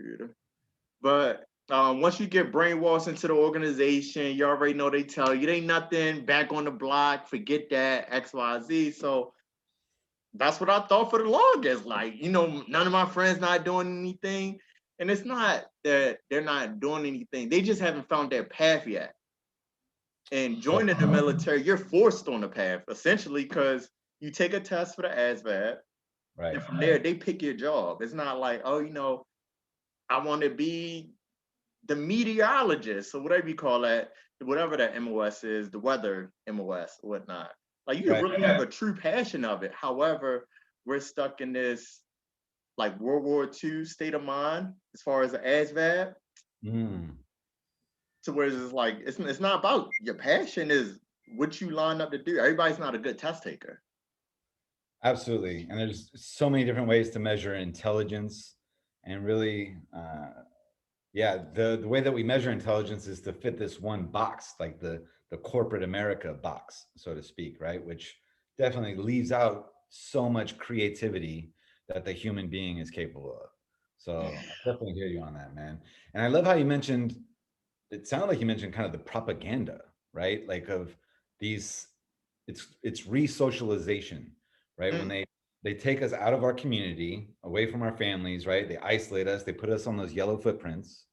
computer. But once you get brainwashed into the organization, you already know they tell you, they ain't nothing back on the block, forget that, XYZ. So that's what I thought for the longest. Like, none of my friends not doing anything. And it's not that they're not doing anything. They just haven't found their path yet. And Right. joining the military, you're forced on the path, essentially, because you take a test for the ASVAB, and Right. from there they pick your job. It's not like, oh, I want to be the meteorologist or whatever you call that, whatever that MOS is, the weather MOS or whatnot. Like you can Right. really have a true passion of it. However, we're stuck in this like World War II state of mind as far as the ASVAB, Mm. to where it's like it's not about your passion, is what you line up to do. Everybody's not a good test taker. Absolutely. And there's so many different ways to measure intelligence and really, yeah, the way that we measure intelligence is to fit this one box, like the corporate America box, so to speak, right? Which definitely leaves out so much creativity that the human being is capable of. So I definitely hear you on that, man. And I love how you mentioned, it sounded like you mentioned kind of the propaganda, right? Like of these, it's re-socialization, right? When Mm. they take us out of our community, away from our families, right? They isolate us, they put us on those yellow footprints,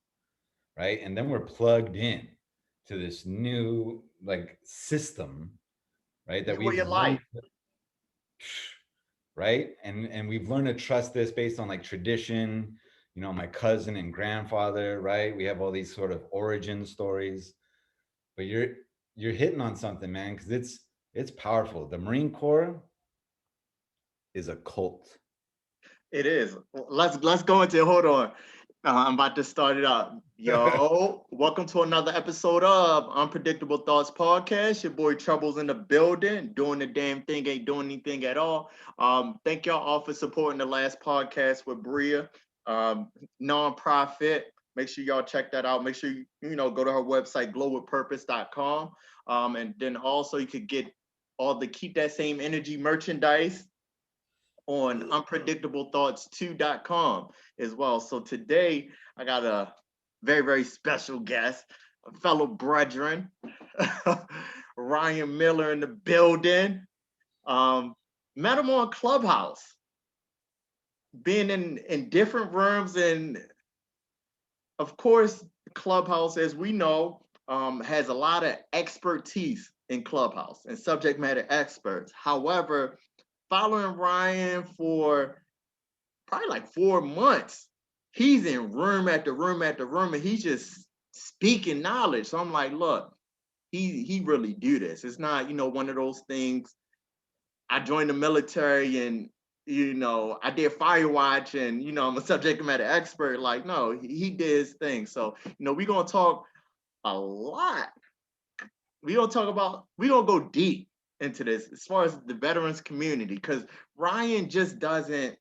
right? And then we're plugged in to this new like system, right? That Your way we've of learned, life. right? And we've learned to trust this based on like tradition, my cousin and grandfather, right? We have all these sort of origin stories, but you're hitting on something, man, because it's powerful. The Marine Corps is a cult. It is. Let's go into it. Hold on. I'm about to start it up. Yo, welcome to another episode of Unpredictable Thoughts Podcast. Your boy Trouble's in the building, doing the damn thing, ain't doing anything at all. Thank y'all all for supporting the last podcast with Bria, nonprofit. Make sure y'all check that out. Make sure you go to her website, glowwithpurpose.com. And then also you could get all the Keep That Same Energy merchandise on unpredictablethoughts2.com as well. So today I got a very, very special guest, a fellow brethren, Ryan Miller in the building. Um, Met him on Clubhouse, being in different rooms, and of course, Clubhouse, as we know, has a lot of expertise in Clubhouse and subject matter experts. However, following Ryan for probably like 4 months, he's in room after room after room, and he's just speaking knowledge. So I'm like, look, he really do this. It's not, one of those things. I joined the military and I did Firewatch and I'm a subject matter expert. Like, no, he did his thing. So, we're gonna talk a lot. We're gonna go deep into this as far as the veterans community, because Ryan just doesn't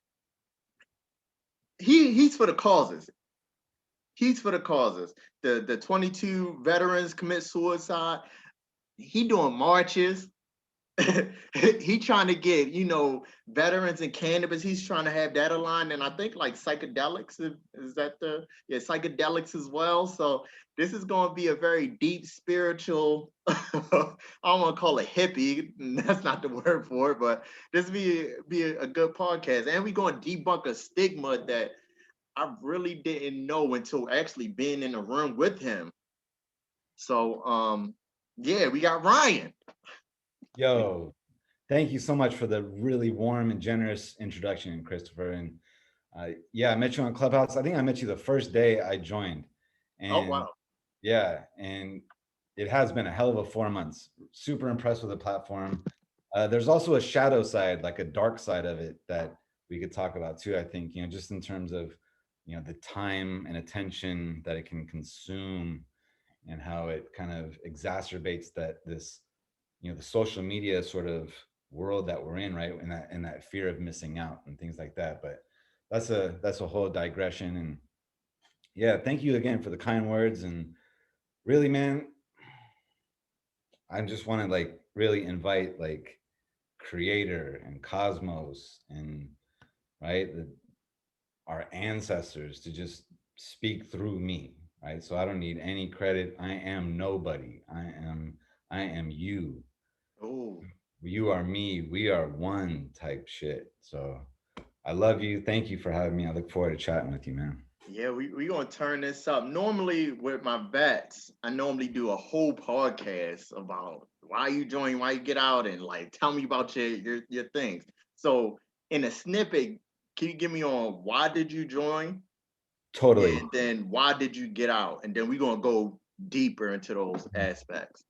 he's for the causes. He's for the causes. The 22 veterans commit suicide. He doing marches. He trying to get veterans and cannabis. He's trying to have that aligned, and I think like psychedelics is that the psychedelics as well. So this is going to be a very deep spiritual. I don't want to call it hippie. That's not the word for it, but this be a good podcast, and we going to debunk a stigma that I really didn't know until actually being in the room with him. So yeah, we got Ryan. Yo, thank you so much for the really warm and generous introduction, Christopher. And yeah, I met you on Clubhouse. I think I met you the first day I joined. Oh And wow. yeah, and it has been a hell of a 4 months. Super impressed with the platform. There's also a shadow side, like a dark side of it that we could talk about too, I think, just in terms of, the time and attention that it can consume and how it kind of exacerbates this the social media sort of world that we're in, right? And that fear of missing out and things like that. But that's a whole digression. And yeah, thank you again for the kind words. And really, man, I just want to like really invite like creator and cosmos and right our ancestors to just speak through me, right? So I don't need any credit. I am nobody. I am you. Oh, You are me. We are one type shit. So I love you. Thank you for having me. I look forward to chatting with you, man. yeah, we gonna turn this up. Normally with my vets, I normally do a whole podcast about why you join, why you get out, and like tell me about your things. So in a snippet, can you give me on why did you join, Totally. and then why did you get out, and then we gonna go deeper into those aspects.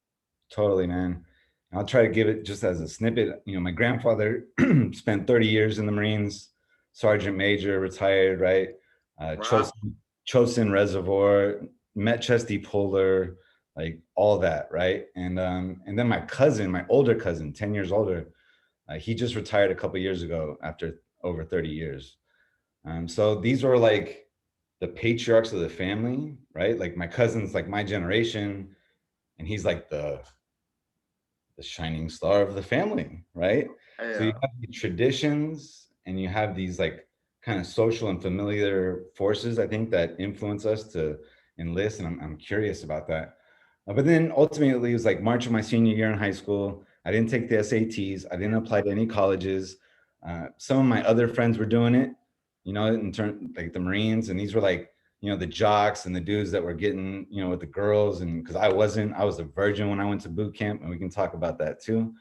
Totally, man. I'll try to give it just as a snippet. My grandfather spent 30 years in the Marines, Sergeant Major, retired, right? Wow. Chosin Reservoir, met Chesty Puller, like all that, right? And then my cousin, my older cousin, 10 years older, he just retired a couple years ago after over 30 years. So these were like the patriarchs of the family, right? Like my cousin's like my generation, and he's like the shining star of the family, right? So you Yeah. have these traditions and you have these like kind of social and familiar forces, I think, that influence us to enlist. And I'm curious about that. But then ultimately, it was like March of my senior year in high school. I didn't take the SATs. I didn't apply to any colleges. Some of my other friends were doing it, in turn, like the Marines. And these were like, the jocks and the dudes that were getting, with the girls. And because I was a virgin when I went to boot camp, and we can talk about that too.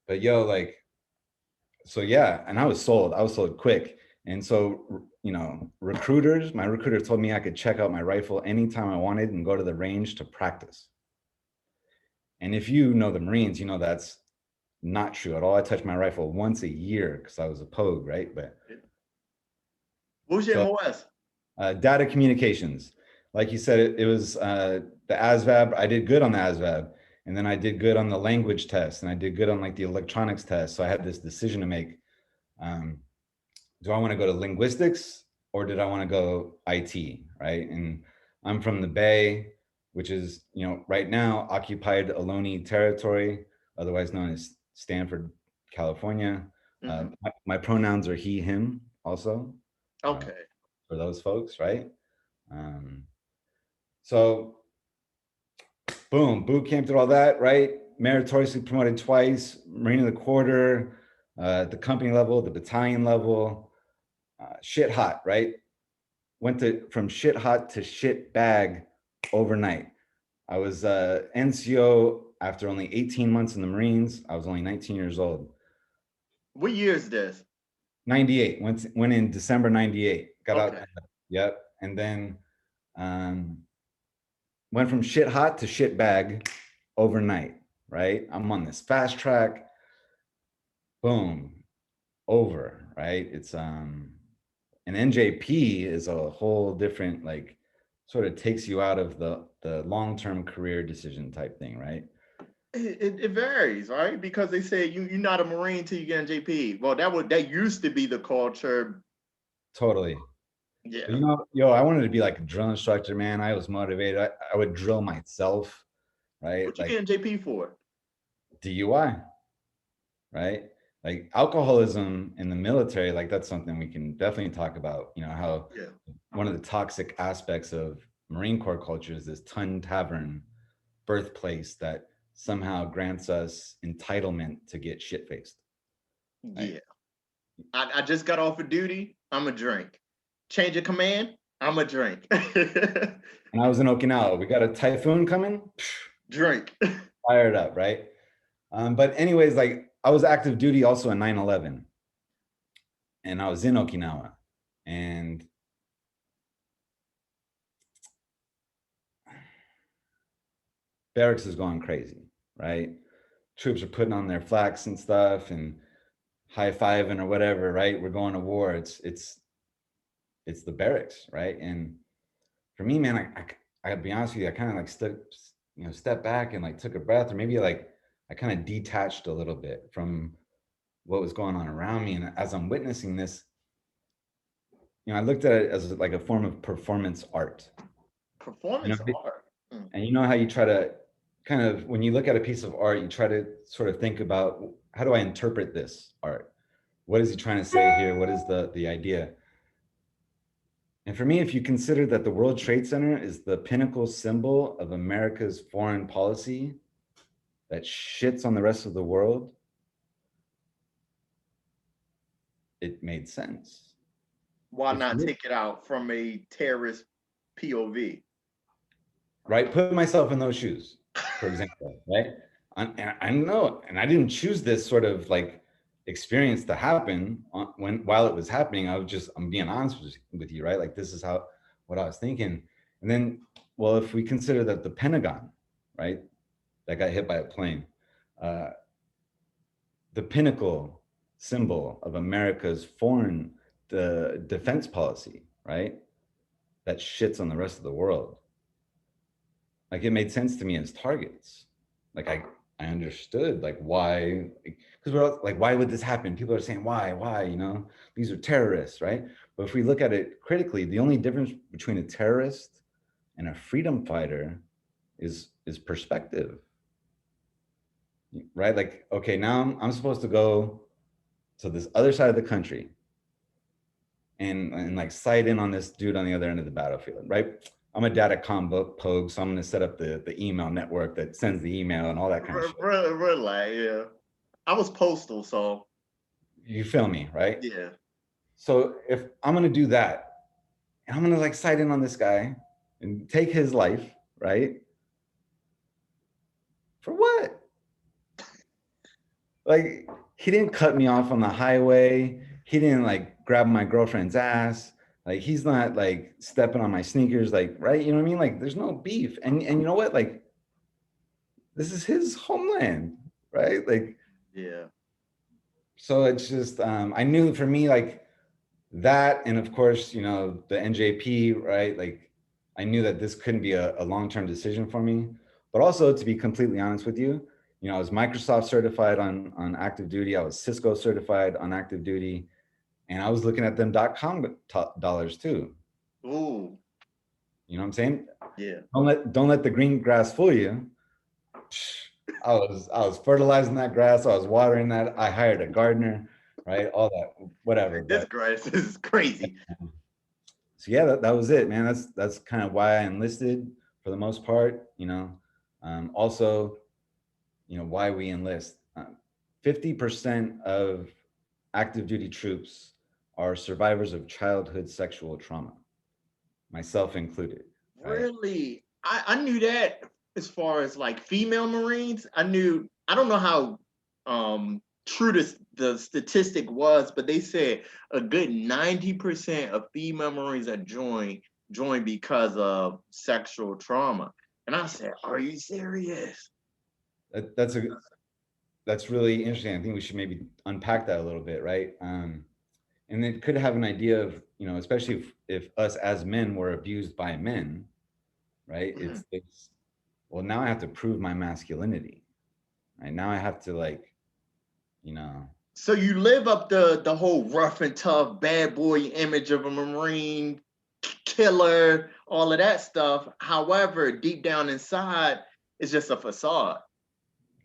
But yo, like, so yeah, and I was sold quick. And so, my recruiter told me I could check out my rifle anytime I wanted and go to the range to practice. And if you know the Marines, that's not true at all. I touched my rifle once a year because I was a pogue, right? But What was your so MOS? data communications, like you said, it was the ASVAB. I did good on the ASVAB, and then I did good on the language test, and I did good on like the electronics test. So I had this decision to make: um, do I want to go to linguistics or did I want to go IT? Right, and I'm from the Bay, which is right now occupied Ohlone territory, otherwise known as Stanford, California. Mm-hmm. My pronouns are he, him, also. Uh, Okay. for those folks, right? Um, so, boom, boot camp did all that, right? Meritoriously promoted twice, Marine of the Quarter, at the company level, the battalion level, shit hot, right? Went from shit hot to shit bag overnight. I was NCO after only 18 months in the Marines. I was only 19 years old. What year is this? 98, went in December 98, got Okay. out. Yep. And then um, went from shit hot to shit bag overnight, right? I'm on this fast track, boom, over, right? It's an NJP is a whole different, like, sort of takes you out of the long-term career decision type thing, right? It varies, right? Because they say you're not a Marine till you get in JP. Well, that used to be the culture. Totally. But Yeah. yo, I wanted to be like a drill instructor, man. I was motivated. I would drill myself, right? What you Like get in JP for? DUI, right? Like alcoholism in the military, like that's something we can definitely talk about. How Yeah. one of the toxic aspects of Marine Corps culture is this ton tavern birthplace that somehow grants us entitlement to get shit faced. Right? Yeah. I just got off of duty. I'm a drink. Change of command. I'm a drink. And I was in Okinawa. We got a typhoon coming. Drink. Fired up, right? But anyways, like I was active duty also in 9/11, and I was in Okinawa, and barracks is going crazy, right? Troops are putting on their flags and stuff and high fiving or whatever, right? We're going to war. It's the barracks, right? And for me, man, I gotta be honest with you, I kind of like step back and like took a breath, or maybe like I kind of detached a little bit from what was going on around me. And as I'm witnessing this, I looked at it as like a form of performance art. You know, Performance art. Mm. and you know how you try to kind of, when you look at a piece of art, you try to sort of think about, how do I interpret this art? What is he trying to say here? What is the idea? And for me, if you consider that the World Trade Center is the pinnacle symbol of America's foreign policy that shits on the rest of the world, it made sense. Why If not you, take it out from a terrorist POV? right, put myself in those shoes, for example, right? I know, and I didn't choose this sort of like experience to happen while it was happening. I'm being honest with you, right? Like this is what I was thinking. And then, well, if we consider that the Pentagon, right, that got hit by a plane, uh, the pinnacle symbol of America's foreign defense policy, right, that shits on the rest of the world. Like it made sense to me as targets. Like I understood like why, because we're all, like, why would this happen? People are saying why, you know, these are terrorists, right? But if we look at it critically, the only difference between a terrorist and a freedom fighter is perspective, right? Like, okay, now I'm supposed to go to this other side of the country and like sight in on this dude on the other end of the battlefield, right? I'm a data pogue, so I'm gonna set up the email network that sends the email and all that kind of shit. Relax, yeah. I was postal, so You feel me, right? yeah. So if I'm gonna do that, and I'm gonna like sight in on this guy and take his life, right? For what? Like he didn't cut me off on the highway. He didn't like grab my girlfriend's ass. Like he's not like stepping on my sneakers, like, right? You know what I mean? Like there's no beef. And you know what? Like this is his homeland, right? Like, Yeah. so it's just I knew for me like that, and of course, you know, the NJP, right? Like I knew that this couldn't be a long-term decision for me. But also, to be completely honest with you, you know, I was Microsoft certified on active duty. I was Cisco certified on active duty, and I was looking at them .com dollars too. Ooh. You know what I'm saying? Yeah. Don't let the green grass fool you. I was fertilizing that grass. I was watering that. I hired a gardener, right? All that, whatever. This But grass is crazy. so yeah, that was it, man. That's kind of why I enlisted for the most part. You know, also, you know, why we enlist. 50% of active duty troops are survivors of childhood sexual trauma, myself included. Right? Really? I knew that as far as like female Marines. I don't know how true the statistic was, but they said a good 90% of female Marines that join because of sexual trauma. And I said, are you serious? That's really interesting. I think we should maybe unpack that a little bit, right? And it could have an idea of, you know, especially if us as men were abused by men, right? It's well, now I have to prove my masculinity, right? Now I have to like, you know, So you live up the whole rough and tough bad boy image of a Marine killer, all of that stuff. However, deep down inside, it's just a facade.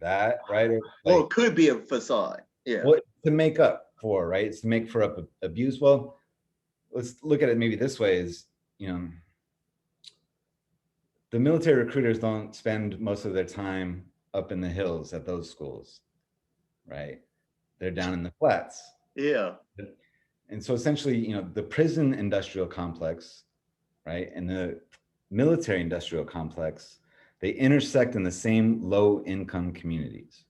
that, right? Or Or like, it could be a facade. Yeah. what to make up for, right? It's to make for up abuse. Well, let's look at it maybe this way: is, you know, the military recruiters don't spend most of their time up in the hills at those schools, right? They're down in the flats. Yeah. And so essentially, you know, the prison industrial complex, right, and the military industrial complex, they intersect in the same low income communities.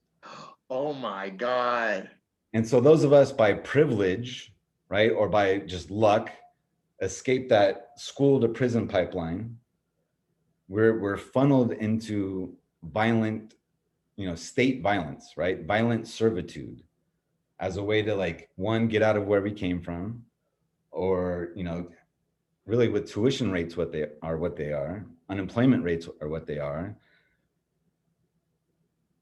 Oh my God. And so those of us by privilege, right, or by just luck, escape that school to prison pipeline. We're funneled into violent, you know, state violence, right? Violent servitude as a way to like, one, get out of where we came from, or, you know, really with tuition rates what they are, unemployment rates are what they are.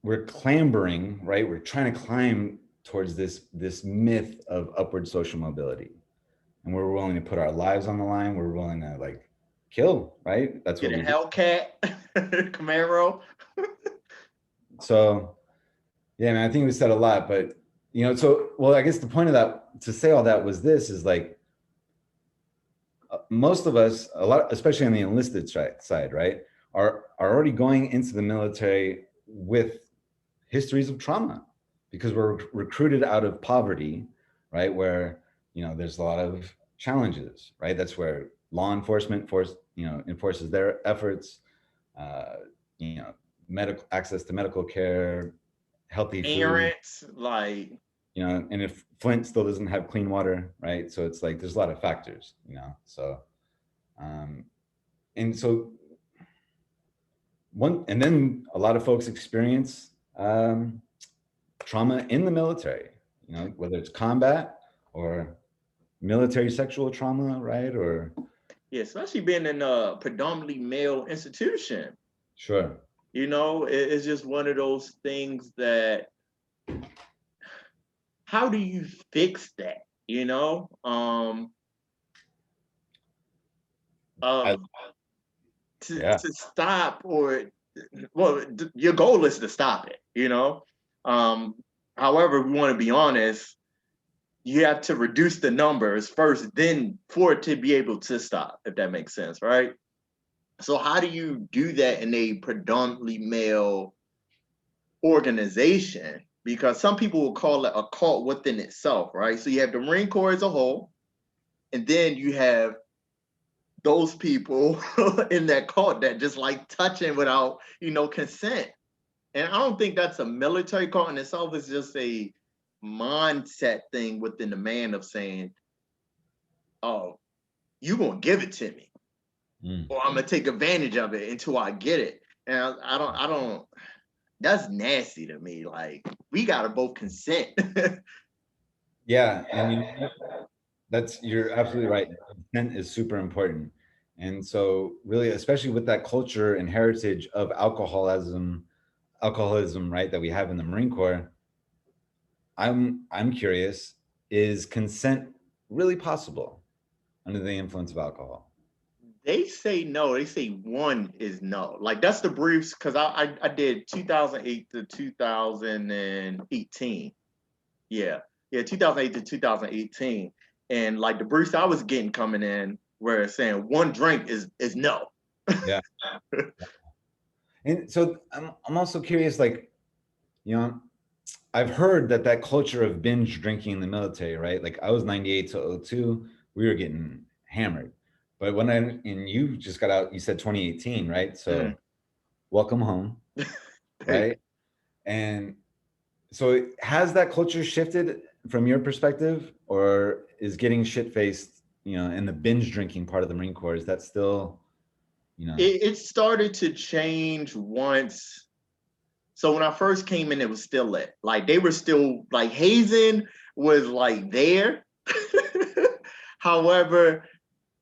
We're clambering, right? We're trying to climb towards this myth of upward social mobility. And we're willing to put our lives on the line. We're willing to like kill, right? That's what Get a we do. Hellcat, Camaro. So yeah, man, I think we said a lot, but you know, so well, I guess the point of that to say all that was this is like most of us, a lot, especially on the enlisted side, right, are already going into the military with histories of trauma because we're recruited out of poverty, right? Where, there's a lot of challenges, right? That's where law enforcement enforces their efforts, uh, you know, medical access to medical care, healthy food, Parents, like, and if Flint still doesn't have clean water, right? So it's like there's a lot of factors, so um, and so and then a lot of folks experience trauma in the military, whether it's combat or military sexual trauma, right? Or yeah, especially being in a predominantly male institution. sure. It's just one of those things that, how do you fix that? I, Um, to yeah, stop, or, well, your goal is to stop it. Um, however, we want to be honest, you have to reduce the numbers first, then for it to be able to stop, if that makes sense, right? So how do you do that in a predominantly male organization? Because some people will call it a cult within itself, right? So you have the Marine Corps as a whole, and then you have those people in that cult that just like touching without, consent. And I don't think that's a military cult in itself. It's just a mindset thing within the man of saying, "Oh, you gonna give it to me, or I'm gonna take advantage of it until I get it." And I don't. That's nasty to me. Like, we gotta both consent. yeah, and you're absolutely right. Consent is super important, and so really, especially with that culture and heritage of alcoholism, right, that we have in the Marine Corps. I'm curious, is consent really possible under the influence of alcohol? They say no. They say one is no. Like, that's the briefs, because I did 2008 to 2018. Yeah, yeah, 2008 to 2018, and like the briefs I was getting coming in were saying one drink is no. Yeah. And so I'm also curious, like, you know, I've heard that culture of binge drinking in the military, right? Like I was 98 to '02, we were getting hammered. But and you just got out, you said 2018, right? Mm. So welcome home, Hey, right? And so has that culture shifted from your perspective, or is getting shit faced, in the binge drinking part of the Marine Corps, is that still, it started to change once. So when I first came in, it was still lit. Like, they were still like, hazing was like there. However,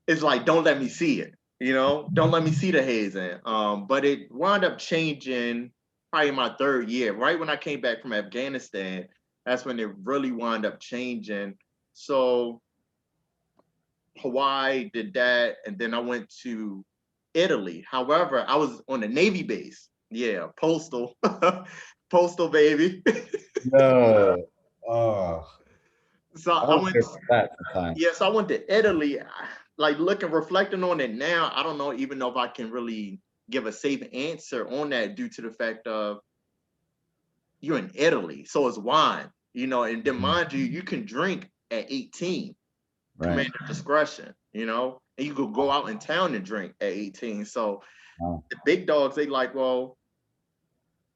it's like, don't let me see it. Don't let me see the hazing. But it wound up changing probably my third year, right when I came back from Afghanistan. That's when it really wound up changing. So Hawaii did that, and then I went to Italy. However, I was on a Navy base. Yeah, postal, postal baby. no. Oh, So I I want to went. hear about that sometime. Yes, I went to Italy. Like, reflecting on it now, I don't know even know if I can really give a safe answer on that, due to the fact of, you're in Italy, so it's wine, and then Mhm. mind you, you can drink at 18, Right. command of discretion, and you could go out in town and drink at 18. So Wow. the big dogs, they like, well,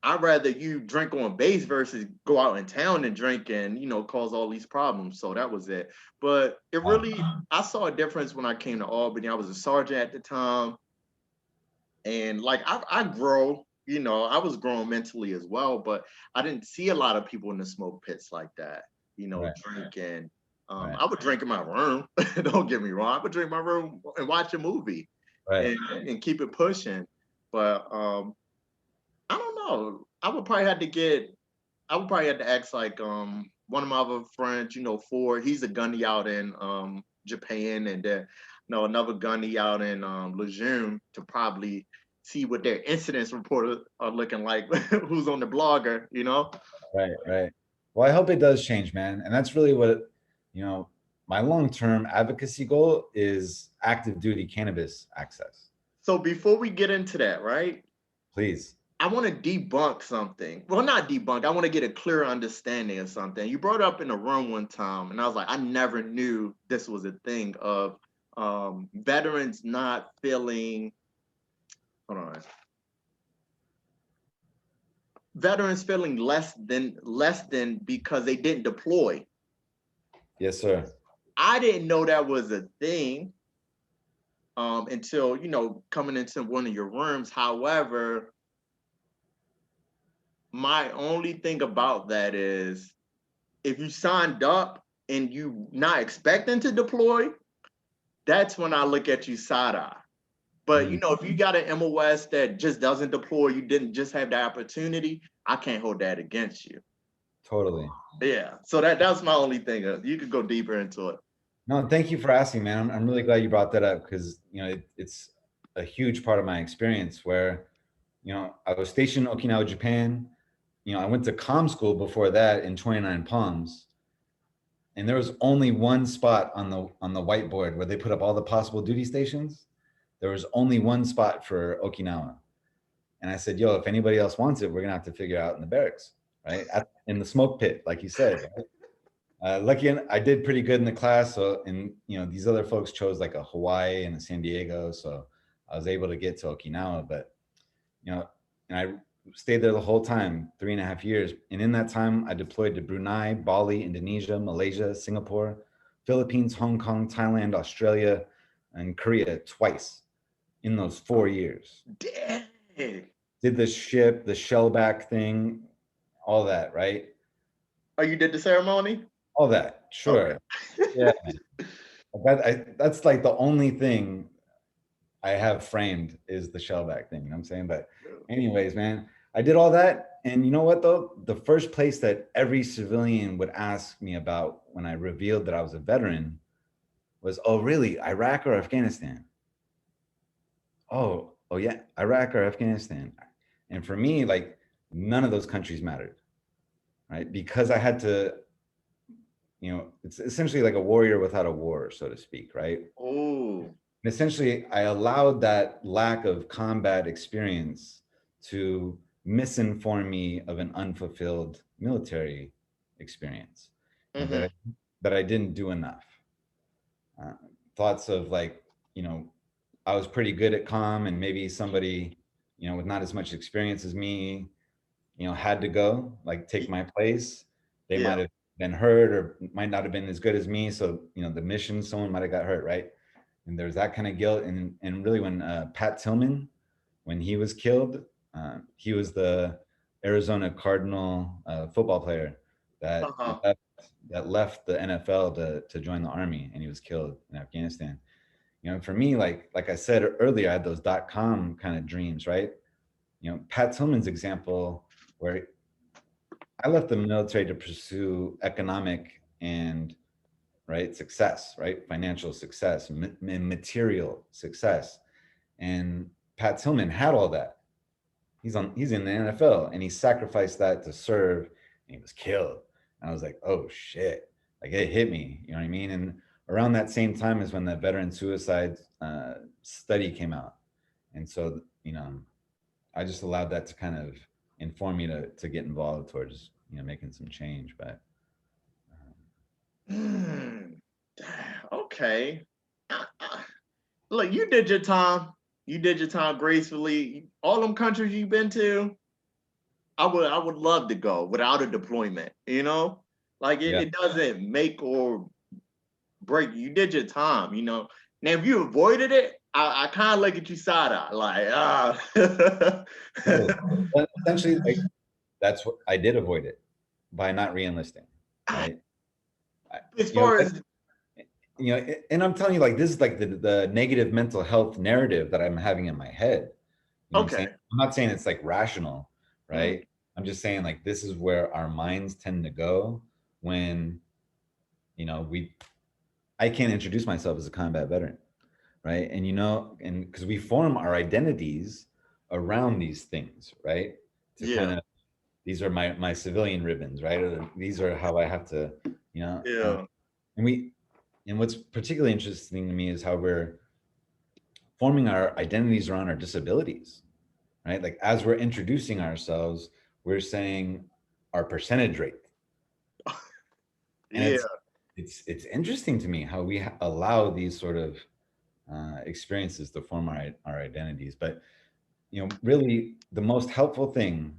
I'd rather you drink on base versus go out in town and drink and, cause all these problems. So that was it. But it Wow. really, I saw a difference when I came to Albany. I was a sergeant at the time. And like, I grow, I was growing mentally as well, but I didn't see a lot of people in the smoke pits like that, Right. drinking. Right. I would drink in my room. Don't get me wrong. I would drink in my room and watch a movie, Right. and keep it pushing. But I don't know. I would probably have to ask, like, one of my other friends, Ford. He's a gunny out in Japan, and then, another gunny out in Lejeune, to probably see what their incidents reporters are looking like. Who's on the blogger? Right. Right. Well, I hope it does change, man. And that's really what, you know, my long-term advocacy goal is active duty cannabis access. So before we get into that, right? Please. I want to debunk something. Well, not debunk. I want to get a clear understanding of something. You brought up in the room one time, and I was like, I never knew this was a thing of veterans not feeling. Hold on. Veterans feeling less than because they didn't deploy. Yes, sir. I didn't know that was a thing until coming into one of your rooms. However, my only thing about that is if you signed up and you not expecting to deploy, that's when I look at you side eye. But if you got an MOS that just doesn't deploy, you didn't just have the opportunity, I can't hold that against you. Totally. Yeah. So that's my only thing. You could go deeper into it. No, thank you for asking, man. I'm really glad you brought that up because it's a huge part of my experience where I was stationed in Okinawa, Japan. I went to comm school before that in 29 Palms, and there was only one spot on the whiteboard where they put up all the possible duty stations. There was only one spot for Okinawa, and I said, "Yo, if anybody else wants it, we're gonna have to figure it out in the barracks, right? In the smoke pit, like you said." Right? Lucky I did pretty good in the class. So, and these other folks chose like a Hawaii and a San Diego. So I was able to get to Okinawa, but, and I stayed there the whole time, 3.5 years. And in that time, I deployed to Brunei, Bali, Indonesia, Malaysia, Singapore, Philippines, Hong Kong, Thailand, Australia, and Korea twice in those 4 years. Dang. Did the shellback thing, all that, right? Oh, you did the ceremony? All that, sure. Okay. Yeah. That's like the only thing I have framed is the shellback thing. You know what I'm saying? But anyways, man, I did all that. And you know what though? The first place that every civilian would ask me about when I revealed that I was a veteran was, oh, really? Iraq or Afghanistan? Oh yeah, Iraq or Afghanistan. And for me, like none of those countries mattered, right? Because I had to, it's essentially like a warrior without a war, so to speak, right? Oh. And essentially, I allowed that lack of combat experience to misinform me of an unfulfilled military experience, and that I didn't do enough. Thoughts of like, I was pretty good at comm, and maybe somebody, with not as much experience as me, had to go, like take my place. They might have been hurt or might not have been as good as me. So, the mission, someone might have got hurt, right? And there's that kind of guilt. And really when Pat Tillman, when he was killed, he was the Arizona Cardinal football player that left the NFL to join the army, and he was killed in Afghanistan. For me, like I said earlier, I had those .com kind of dreams, right? Pat Tillman's example, where I left the military to pursue economic and success, right? Financial success, material success. And Pat Tillman had all that. He's in the NFL, and he sacrificed that to serve, and he was killed. And I was like, oh shit, like it hit me, you know what I mean? And around that same time is when the veteran suicide study came out. And so, I just allowed that to kind of inform me to get involved towards, making some change. But Okay. Look, you did your time. You did your time gracefully. All them countries you've been to, I would love to go without a deployment. Like it doesn't make or break. You did your time. Now if you avoided it, I kind of look at you side eye, like But essentially, like that's what I did avoid it by not re-enlisting, right? As far as and I'm telling you, like this is like the negative mental health narrative that I'm having in my head. okay, I'm not saying it's like rational, right? I'm just saying like this is where our minds tend to go when I can't introduce myself as a combat veteran, right? And and because we form our identities around these things, right? To kind of, these are my civilian ribbons, right? Or these are how I have to, and And what's particularly interesting to me is how we're forming our identities around our disabilities, right? Like as we're introducing ourselves, we're saying our percentage rate. And Yeah. it's interesting to me how we allow these sort of experiences to form our identities. But really the most helpful thing,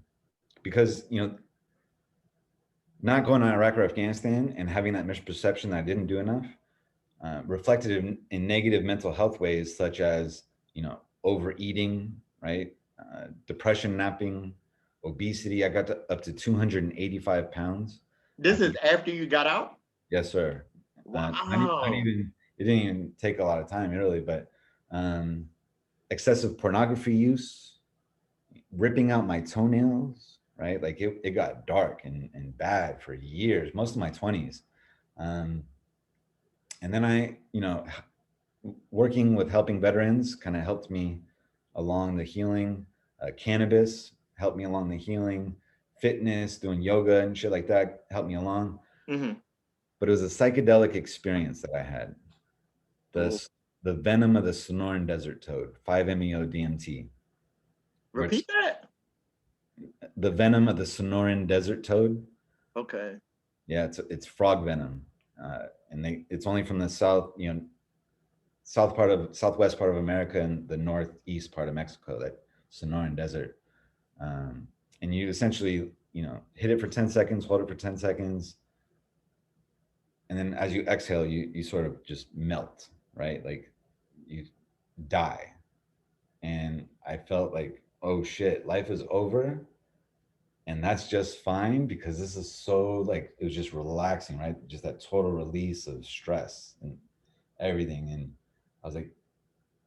because not going to Iraq or Afghanistan and having that misperception that I didn't do enough, reflected in negative mental health ways such as overeating, right? Depression, napping, obesity. I got up to 285 pounds This at is the after you got out? yes, sir. Not Wow. even it didn't even take a lot of time really, but um, excessive pornography use, ripping out my toenails, right? Like it got dark and bad for years, most of my 20s. Um, and then working with helping veterans kind of helped me along the healing. Cannabis helped me along the healing. Fitness, doing yoga and shit like that helped me along. Hmm. But it was a psychedelic experience that I had. Oh, The the venom of the Sonoran Desert Toad, 5-MeO DMT, which repeat that? the venom of the Sonoran Desert Toad. Okay. Yeah, it's frog venom, and it's only from the south, southwest part of America and the northeast part of Mexico, that Sonoran Desert. Um, and you essentially, hit it for 10 seconds, hold it for 10 seconds, and then as you exhale, you sort of just melt, right? Like you die. And I felt like, oh shit, life is over. And that's just fine because this is so like, it was just relaxing, right? Just that total release of stress and everything. And I was like,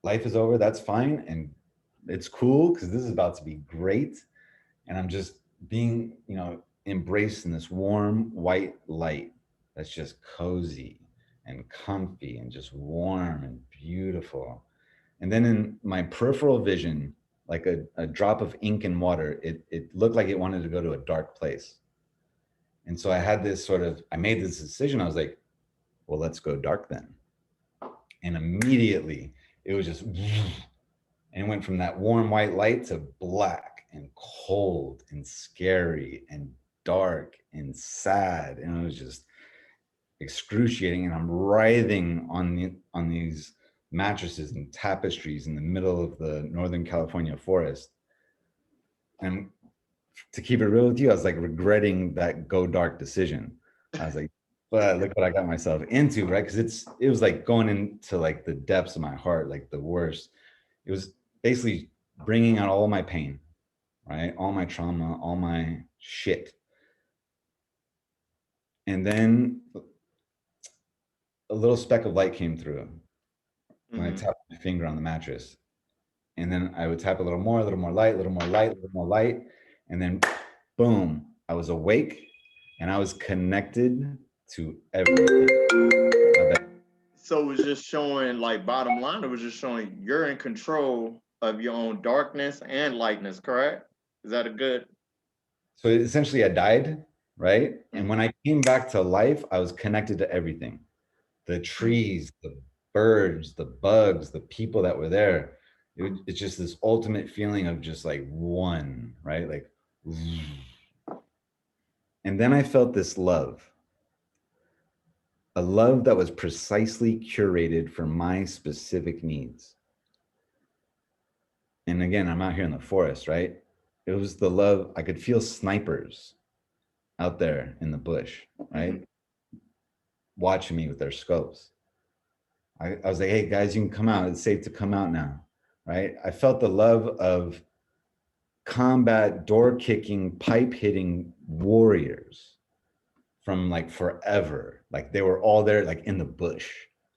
life is over. That's fine. And it's cool because this is about to be great. And I'm just being, embraced in this warm white light that's just cozy and comfy and just warm and beautiful. And then in my peripheral vision, like a drop of ink in water, it looked like it wanted to go to a dark place. And so I made this decision. I was like, well, let's go dark then. And immediately it was just, and it went from that warm white light to black and cold and scary and dark and sad. And it was just excruciating. And I'm writhing on these mattresses and tapestries in the middle of the Northern California forest. And to keep it real with you, I was like regretting that go dark decision. I was like, but look what I got myself into, right? Because it was like going into like the depths of my heart, like the worst. It was basically bringing out all my pain, right? All my trauma, all my shit. And then a little speck of light came through when I Hmm. tapped my finger on the mattress. And then I would tap a little more light, a little more light, a little more light. And then boom, I was awake and I was connected to everything. So it was just showing, like, bottom line, it was just showing you're in control of your own darkness and lightness, correct? Is that a good? So essentially, I died, right? And when Mhm. I came back to life, I was connected to everything, the trees, the birds, the bugs, the people that were there. It's just this ultimate feeling of just like one, right? Like, and then I felt this love, a love that was precisely curated for my specific needs. And again, I'm out here in the forest, right? It was the love. I could feel snipers out there in the bush, Mhm. right? Watching me with their scopes. I was like, hey guys, you can come out. It's safe to come out now, right? I felt the love of combat, door kicking, pipe hitting warriors from like forever. Like they were all there, like in the bush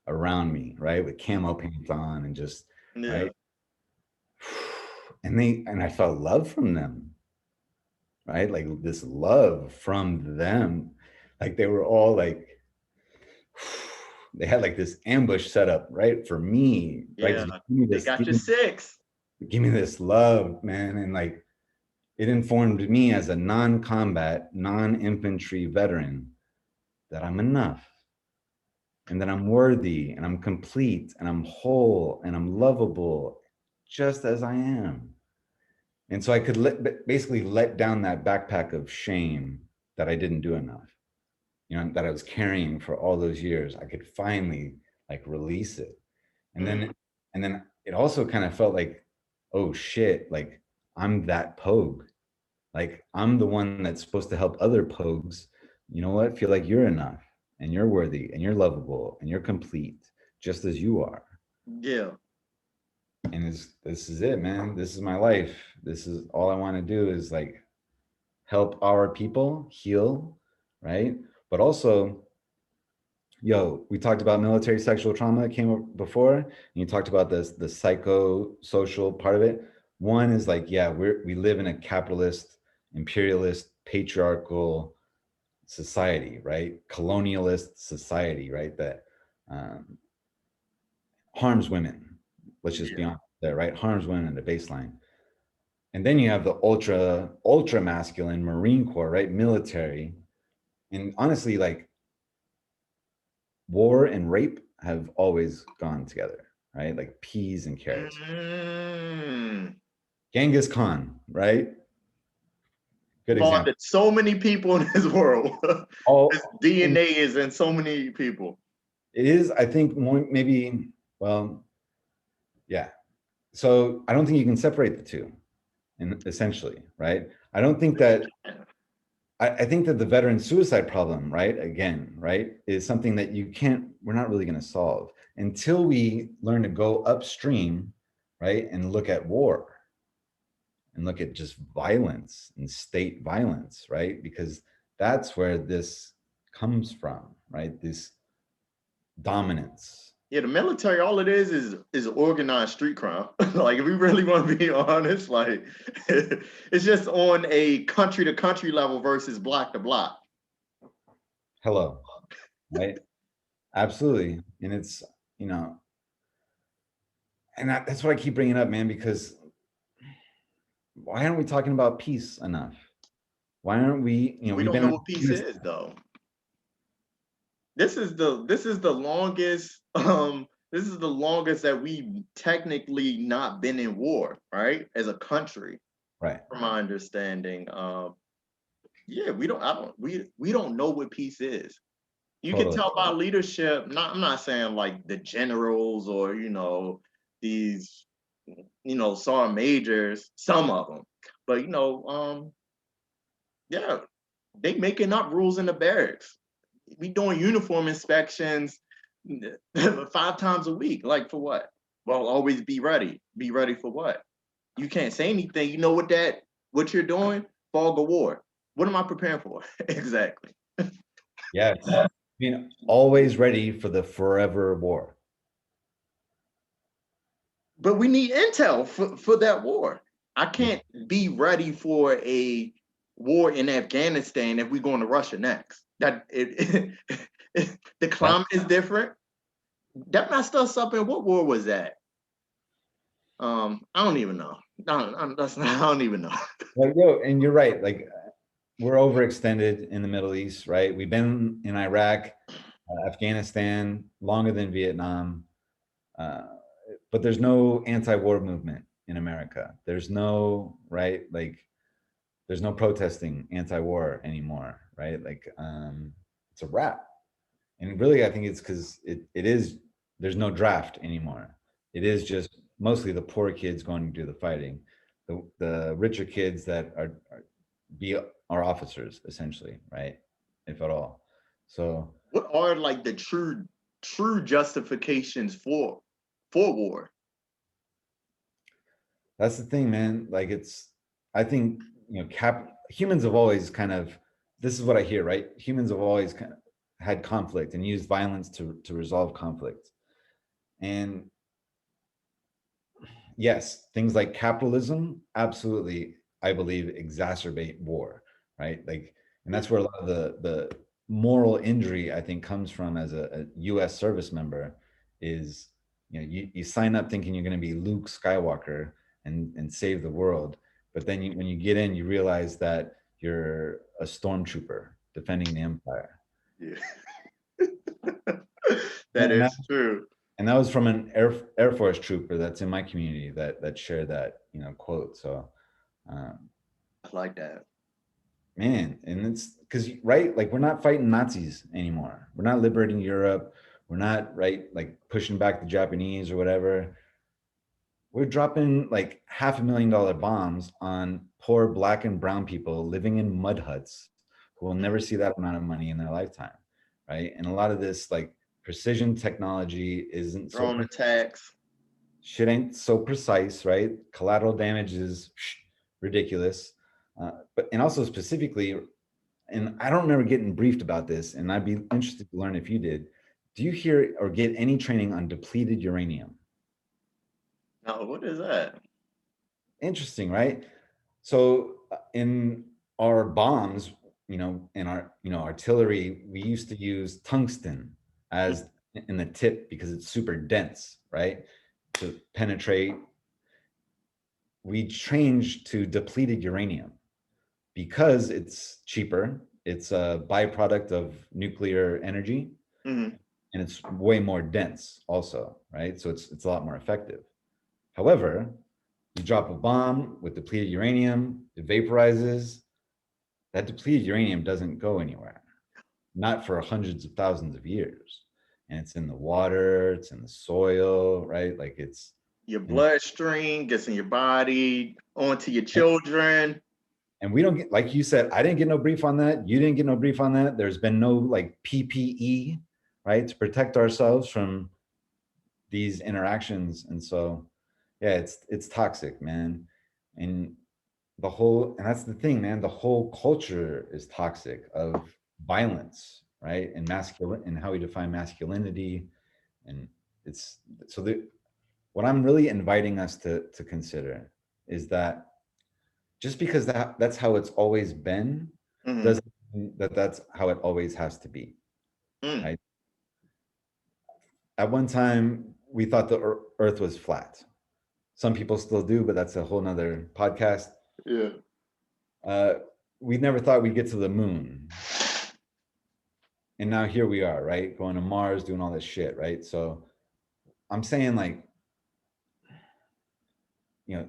around me, right? With camo pants on and just, Yeah. right? And I felt love from them, right? Like this love from them. Like they were all like, they had like this ambush set up, right? For me, right? Yeah. To give me They this, got your six. give me this love, man. And like it informed me as a non-combat, non-infantry veteran that I'm enough. and that I'm worthy and I'm complete and I'm whole and I'm lovable just as I am. And so I could basically let down that backpack of shame that I didn't do enough, you know, that I was carrying for all those years. I could finally like release it. And Mm. then it also kind of felt like, oh shit, like I'm that pogue. Like I'm the one that's supposed to help other pogues, you know what, feel like you're enough and you're worthy and you're lovable and you're complete just as you are. Yeah. And this is it, man. This is my life. This is all I want to do is like help our people heal, right? But also, yo, we talked about military sexual trauma that came up before, and you talked about this the psychosocial part of it. One is like, yeah, we live in a capitalist, imperialist, patriarchal society, right? Colonialist society, right? That um, harms women. Let's just be Yeah. honest there, right? Harms women at the baseline. And then you have the ultra masculine Marine Corps, right? Military. And honestly, like war and rape have always gone together, right? Like peas and carrots. Mm. Genghis Khan, right? Good example. Bonded so many people in this world. His All DNA is in so many people. it is, I think, more maybe, well, yeah. So I don't think you can separate the two, and essentially, right? I don't think that I think that the veteran suicide problem, right, again, right, is something that we're not really going to solve until we learn to go upstream, right, and look at war and look at just violence and state violence, right? Because that's where this comes from, right? This dominance. Yeah, the military, all it is organized street crime. Like, if we really want to be honest, like it's just on a country to country level versus block to block. Hello, right? Absolutely. And it's, you know, and that's what I keep bringing up, man, because why aren't we talking about peace enough? Why aren't we, you know, We we've don't been know on what peace is though. This is the longest this is the longest that we technically not been in war, right? As a country, right. from my understanding. Yeah, we don't know what peace is. You can Totally. tell by leadership. I'm not saying like the generals or these sergeant majors, some of them, but yeah, they making up rules in the barracks. We doing uniform inspections 5 times a week. Like, for what? Well, always be ready. Be ready for what? You can't say anything. You know what you're doing? Fog of war. What am I preparing for? Exactly. Yes. I mean, always ready for the forever war. But we need intel for that war. I Yeah. can't be ready for a war in Afghanistan if we're going to Russia next. The That, climate is different. That messed us up in what war was that? I don't even know. I don't even know. well, yo, and you're right. Like we're overextended in the Middle East, right? We've been in Iraq, Afghanistan longer than Vietnam. Uh, but there's no anti-war movement in America. There's no, right, like there's no protesting anti-war anymore, right? Like it's a wrap. And really I think it's because it is, there's no draft anymore. It is just mostly the poor kids going to do the fighting. The richer kids that be our officers essentially, right? If at all. So What are like the true justifications for war? that's the thing, man. Like I think, humans have always kind of, this is what I hear, right? Humans have always kind of had conflict and used violence to resolve conflict. And yes, things like capitalism, absolutely, I believe, exacerbate war, right? Like, and that's where a lot of the moral injury I think comes from as a U.S. service member is, you sign up thinking you're going to be Luke Skywalker and save the world, but then when you get in, you realize that you're a stormtrooper defending the empire. Yeah. That And is true. that was from an Air Force trooper that's in my community that shared that, quote. So, um, I like that. man, and it's because, right, like we're not fighting Nazis anymore. We're not liberating Europe. We're not, right, like pushing back the Japanese or whatever. We're dropping like $500,000 bombs on poor black and brown people living in mud huts who will never see that amount of money in their lifetime, right? And a lot of this like precision technology isn't so Drone attacks. shit ain't so precise, right? Collateral damage is ridiculous. But and also specifically, and I don't remember getting briefed about this, and I'd be interested to learn if you did. Do you hear or get any training on depleted uranium? No, what is that? Interesting, right? So in our bombs, in our artillery, we used to use tungsten as in the tip because it's super dense, right? To penetrate. We changed to depleted uranium because it's cheaper. It's a byproduct of nuclear energy, Mm-hmm. and it's way more dense also, right? So it's a lot more effective. However, you drop a bomb with depleted uranium, it vaporizes. That depleted uranium doesn't go anywhere, not for hundreds of thousands of years. And it's in the water, it's in the soil, right? Like it's Your and bloodstream gets in your body, onto your children. and we don't get, like you said, I didn't get no brief on that. You didn't get no brief on that. There's been no like PPE, right, to protect ourselves from these interactions. And so, yeah, it's toxic, man. And and that's the thing, man. The whole culture is toxic of violence, right? And masculine, and how we define masculinity. And it's so what I'm really inviting us to consider is that just because that's how it's always been Mm-hmm. doesn't mean that that's how it always has to be, Mm. right? At one time we thought the earth was flat. Some people still do, but that's a whole nother podcast. Yeah. uh, we never thought we'd get to the moon, and now here we are, right, going to Mars, doing all this shit, right? So I'm saying, like,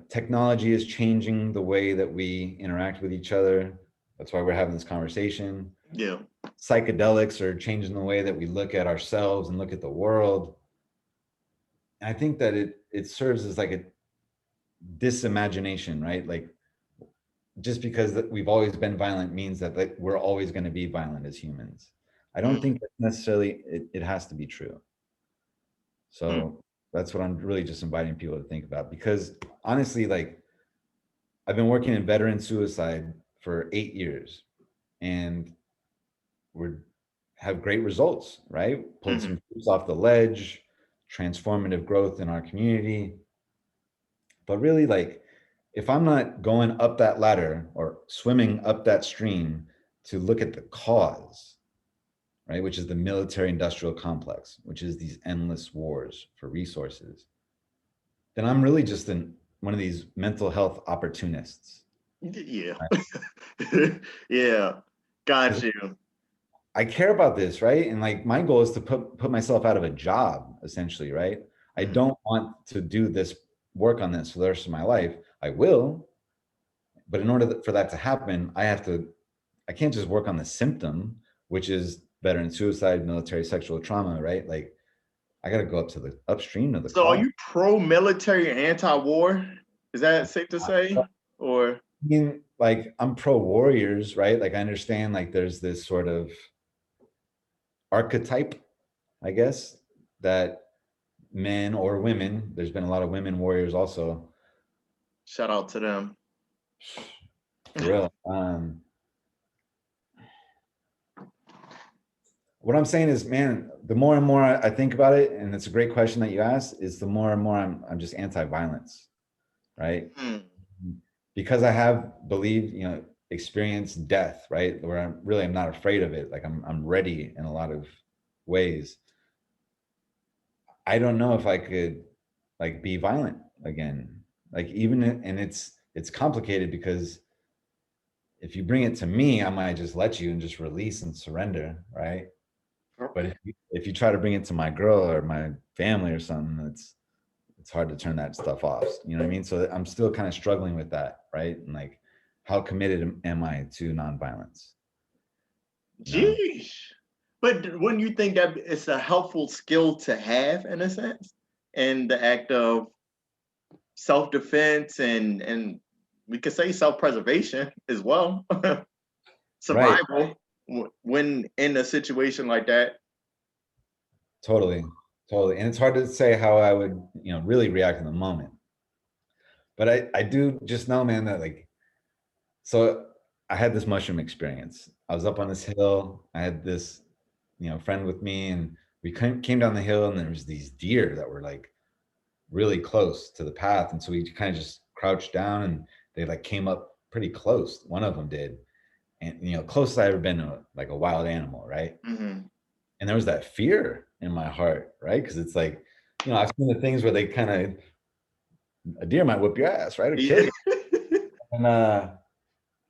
technology is changing the way that we interact with each other. That's why we're having this conversation. Yeah. Psychedelics are changing the way that we look at ourselves and look at the world. And I think that it serves as like a disimagination, right? Like, just because that we've always been violent means that like, we're always going to be violent as humans. I don't Mm. think that necessarily it has to be true. Mm. So that's what I'm really just inviting people to think about, because honestly, like, I've been working in veteran suicide for 8 years, and we're have great results, right? Pulled Mm-hmm. some troops off the ledge, transformative growth in our community. But really, like, if I'm not going up that ladder or swimming up that stream to look at the cause, right, which is the military industrial complex, which is these endless wars for resources, then I'm really just one of these mental health opportunists. Yeah. Right? Yeah. Got 'Cause you. I care about this, right? And like my goal is to put myself out of a job, essentially, right? I Mm. don't want to do this work on this for the rest of my life. I will, but in order for that to happen, I can't just work on the symptom, which is veteran suicide, military sexual trauma, right? Like I got to go up to the upstream of the So are cause. you pro-military and anti-war? Is that safe to say? Or I mean, like I'm pro warriors, right? Like I understand like there's this sort of archetype, I guess, that men or women, there's been a lot of women warriors also, shout out to them. for real. What I'm saying is, man, the more and more I think about it, and it's a great question that you asked, is the more and more I'm just anti-violence, right? Mm. Because I have believed, experienced death, right? Where I'm not afraid of it. Like I'm ready in a lot of ways. I don't know if I could like be violent again. Like and it's complicated because if you bring it to me, I might just let you and just release and surrender, right? But if you try to bring it to my girl or my family or something, it's hard to turn that stuff off. You know what I mean? So I'm still kind of struggling with that, right? And like, how committed am I to nonviolence? You know? Jeez. But wouldn't you think that it's a helpful skill to have in a sense? In the act of self-defense and we could say self-preservation as well. Right. Survival when in a situation like that. Totally. Totally. And it's hard to say how I would, really react in the moment. But I do just know, man, that like, so I had this mushroom experience. I was up on this hill. I had this, friend with me, and we came down the hill, and there was these deer that were like really close to the path. And so we kind of just crouched down, and they like came up pretty close. One of them did. And, closest I ever been to like a wild animal, right? Mm-hmm. And there was that fear in my heart, right? Because it's like, I've seen the things where they kind of, a deer might whip your ass, right? Or kill Yeah. you. And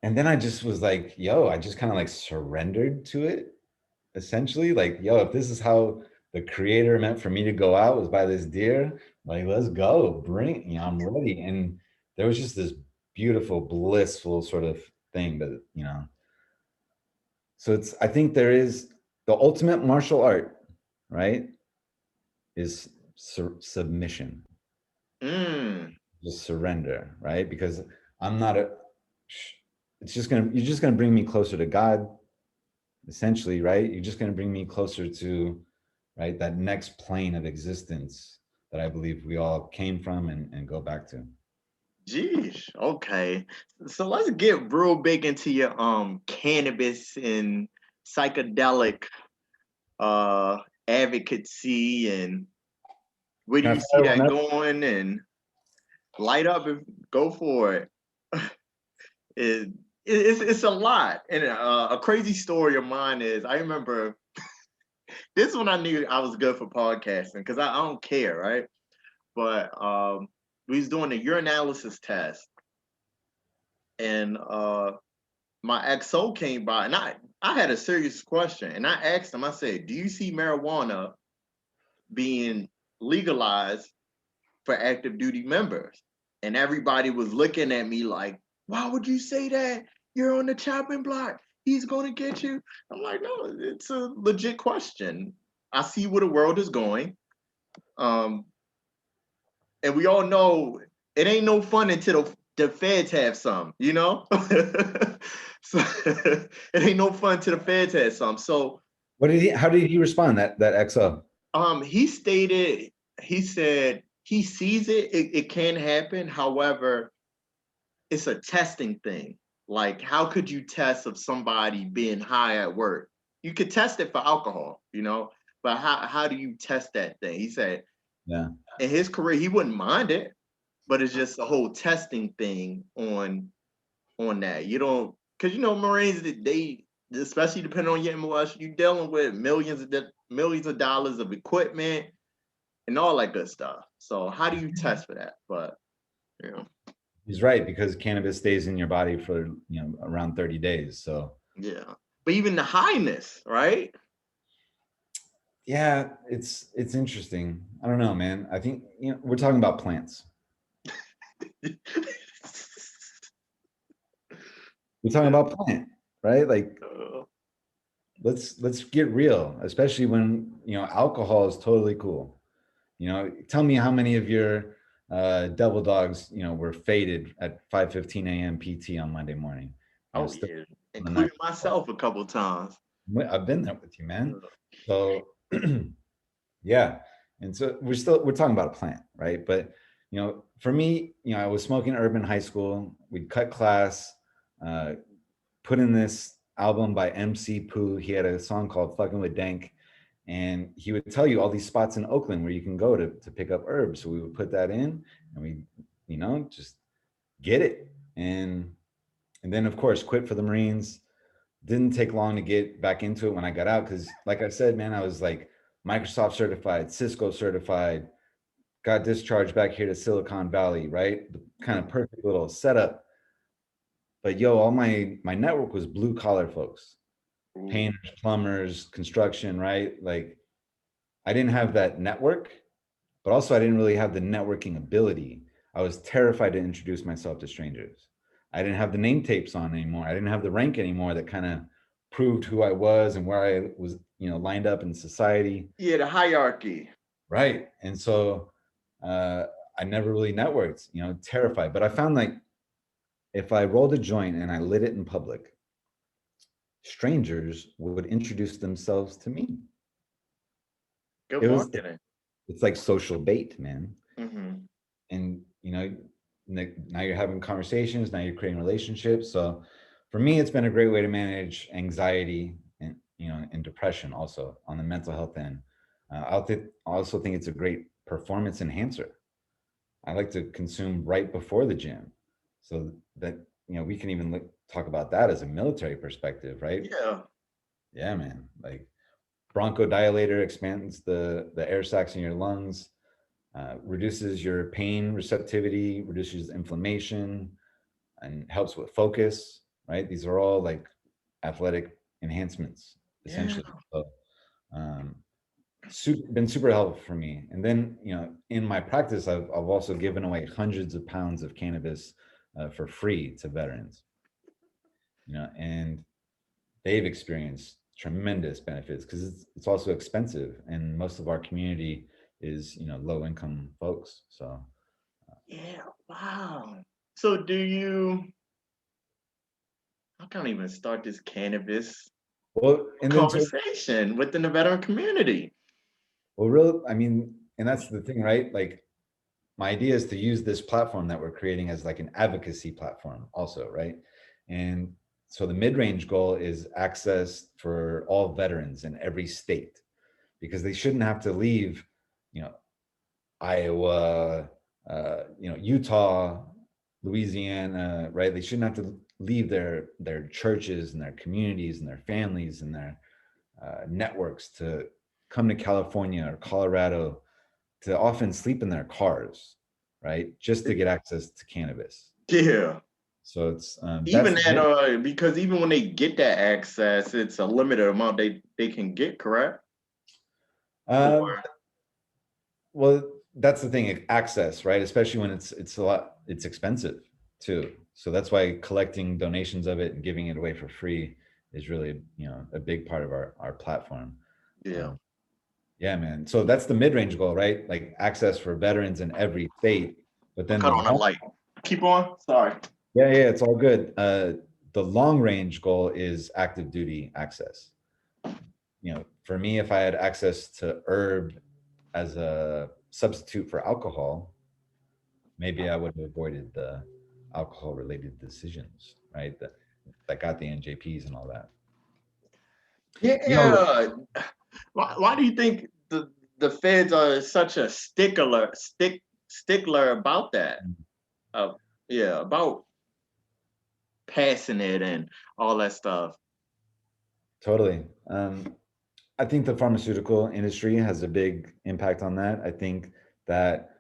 and then I just was like, yo, I just kind of like surrendered to it, essentially. Like, yo, if this is how the creator meant for me to go out was by this deer, like, let's go, bring, I'm ready. And there was just this beautiful, blissful sort of thing that, so I think there is the ultimate martial art, right? Is submission, Mm. just surrender, right? Because I'm not a, you're just gonna bring me closer to God, essentially, right? You're just gonna bring me closer to, right, that next plane of existence that I believe we all came from and go back to. Geez. Okay. So let's get real big into your cannabis and psychedelic uh advocacy, and where do Can I you see fire one that up? going, and light up and go for it. it it's a lot. And a crazy story of mine is I remember this one I knew I was good for podcasting because I don't care, right? But we was doing a urinalysis test, and my XO came by, and I had a serious question, and I asked him. I said, "Do you see marijuana being legalized for active duty members?" And everybody was looking at me like, "Why would you say that? You're on the chopping block. He's going to get you." I'm like, "No, it's a legit question. I see where the world is going." Um, and we all know it ain't no fun until the feds have some, you know? So it ain't no fun till the feds have some. So How did he respond, that XO? he stated, he said he sees it can happen. However, it's a testing thing. Like, how could you test of somebody being high at work? You could test it for alcohol, but how do you test that thing? He said Yeah. in his career he wouldn't mind it, but it's just a whole testing thing on that. You don't, because Marines, they especially depending on your MLS, you're dealing with millions of dollars of equipment and all that good stuff. So how do you test for that? But you know, He's right, because cannabis stays in your body for, around 30 days. So yeah. But even the highness, right? yeah, it's interesting. I don't know, man. I think, we're talking about plants. We're talking about plant, right? Like, let's get real, especially when, alcohol is totally cool. Tell me how many of your double dogs, were faded at 5:15 a.m. PT on Monday morning. Oh Still yeah, on the night including before. myself a couple times. I've been there with you, man. So yeah. And so we're talking about a plant, right? But for me, I was smoking herb in high school. We'd cut class, uh, put in this album by MC Pooh. He had a song called Fucking with Dank. And he would tell you all these spots in Oakland where you can go to pick up herbs. So we would put that in, and we, just get it. And then of course quit for the Marines. Didn't take long to get back into it when I got out, because like I said, man, I was like Microsoft certified, Cisco certified, got discharged back here to Silicon Valley, right? The kind of perfect little setup. But yo, all my network was blue collar folks. Ooh. painters, plumbers, construction, right? Like I didn't have that network, but also I didn't really have the networking ability. I was terrified to introduce myself to strangers. I didn't have the name tapes on anymore. I didn't have the rank anymore that kind of proved who I was and where I was, lined up in society. Yeah, the hierarchy. Right. And so uh, I never really networked, terrified. But I found like if I rolled a joint and I lit it in public, strangers would introduce themselves to me. Good It was, marketing. it's like social bait, man. Mm-hmm. And, now you're having conversations, now you're creating relationships. So for me, it's been a great way to manage anxiety and, and depression also on the mental health end. I also think it's a great performance enhancer. I like to consume right before the gym, so that we can even talk about that as a military perspective, right? Yeah. Yeah, man. Like bronchodilator expands the air sacs in your lungs, reduces your pain receptivity, reduces inflammation, and helps with focus. Right? These are all like athletic enhancements, Yeah. essentially. So, um, been super helpful for me. And then, in my practice, I've also given away hundreds of pounds of cannabis for free to veterans, and they've experienced tremendous benefits because it's also expensive. And most of our community is, low income folks. So, Yeah. Wow. So do you, I can't even start this cannabis well, and then, conversation within the veteran community. I mean, and that's the thing, right? Like, my idea is to use this platform that we're creating as like an advocacy platform also, right? And so the mid-range goal is access for all veterans in every state, because they shouldn't have to leave, you know Iowa, Utah, Louisiana, right? They shouldn't have to leave their churches and their communities and their families and their networks to come to California or Colorado to often sleep in their cars, right? Just to get access to cannabis. Yeah. So it's that's Even at because even when they get that access, it's a limited amount they can get, correct? um, Or well, that's the thing, access, right? Especially when it's expensive too. So that's why collecting donations of it and giving it away for free is really, a big part of our platform. yeah. Um, yeah, man. So that's the mid-range goal, right? Like access for veterans in every state. But I then cut on a light. Keep on. Sorry. yeah, it's all good. The long range goal is active duty access. For me, if I had access to herb as a substitute for alcohol, maybe I would have avoided the alcohol related decisions, right? That got the NJPs and all that. Yeah. Why do you think the feds are such a stickler about that? Uh, yeah, about passing it and all that stuff. Totally. I think the pharmaceutical industry has a big impact on that. I think that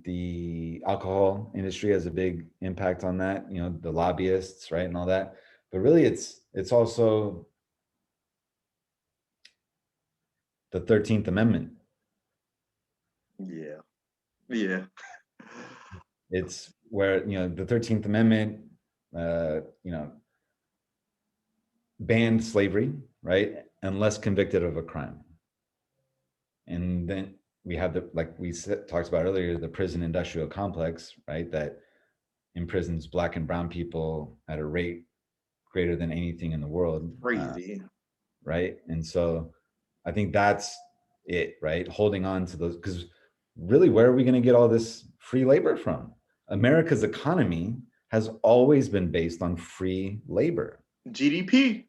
the alcohol industry has a big impact on that. The lobbyists, right, and all that. But really, it's also the 13th Amendment. Yeah. Yeah. It's where the 13th Amendment, uh, you know, banned slavery, right, unless convicted of a crime. And then we have like we talked about earlier, the prison industrial complex, right, that imprisons Black and brown people at a rate greater than anything in the world, Crazy. right? And so I think that's it, right? Holding on to those, because really, where are we going to get all this free labor from? America's economy has always been based on free labor. GDP.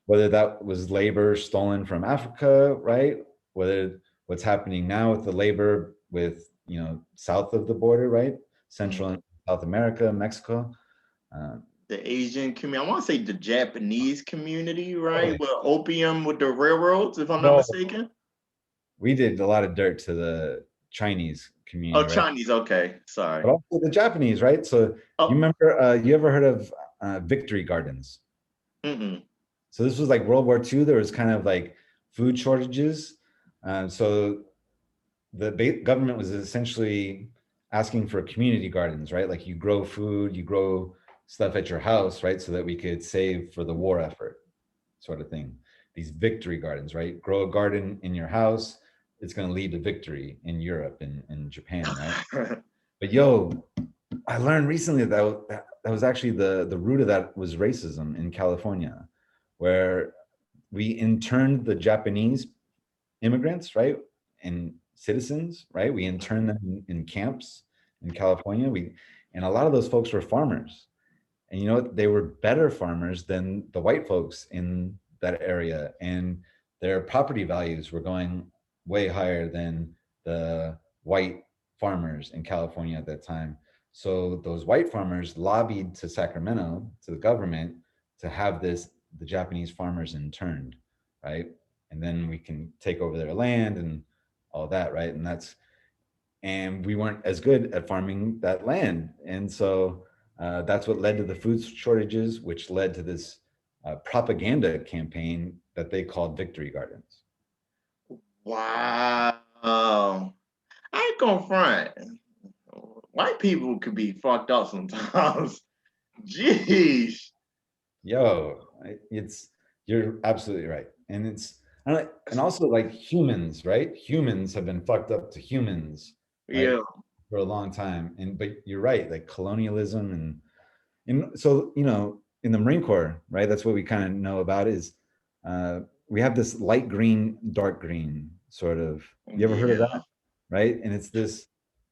Whether that was labor stolen from Africa, right? Whether what's happening now with the labor with, south of the border, right? Central and South America, Mexico. Um, The Asian community. I want to say the Japanese community, right? totally. With opium with the railroads, if I'm not No, mistaken. we did a lot of dirt to the Chinese Oh, community, right? Chinese. Okay, sorry. But also the Japanese, right? So you Oh, remember, you ever heard of Victory Gardens? mm-mm. So this was like World War II. There was kind of like food shortages. So the government was essentially asking for community gardens, right? Like you grow food, you grow stuff at your house, right? So that we could save for the war effort, sort of thing. These victory gardens, right? Grow a garden in your house, it's going to lead to victory in Europe and Japan, right? But yo, I learned recently that was actually the root of that was racism in California, where we interned the Japanese immigrants, right, and citizens, right? We interned them in camps in California. And a lot of those folks were farmers, and you know what? They were better farmers than the white folks in that area, and their property values were going way higher than the white farmers in California at that time. So those white farmers lobbied to Sacramento, to the government, to have the Japanese farmers interned, right? And then we can take over their land and all that, right? And we weren't as good at farming that land. And so that's what led to the food shortages, which led to this propaganda campaign that they called victory gardens. Wow. I ain't gonna front. White people could be fucked up sometimes. Jeez. Yo, you're absolutely right. And and also like humans, right? Humans have been fucked up to humans, right? Yeah. For a long time. But you're right, like colonialism and so, in the Marine Corps, right? That's what we kind of know about is we have this light green, dark green sort of. You ever heard of Yeah. that? Right? And it's this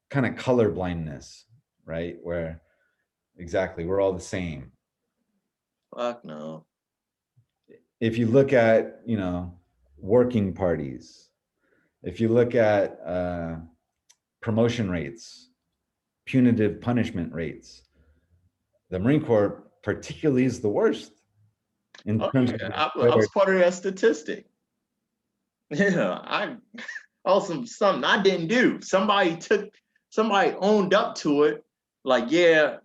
kind of color blindness, right? Where exactly we're all the same. Fuck no. If you look at, working parties, if you look at promotion rates, punitive punishment rates, the Marine Corps particularly is the worst in Oh terms yeah. of I was part of that statistic. Yeah. Something I didn't do. Somebody owned up to it. Like, I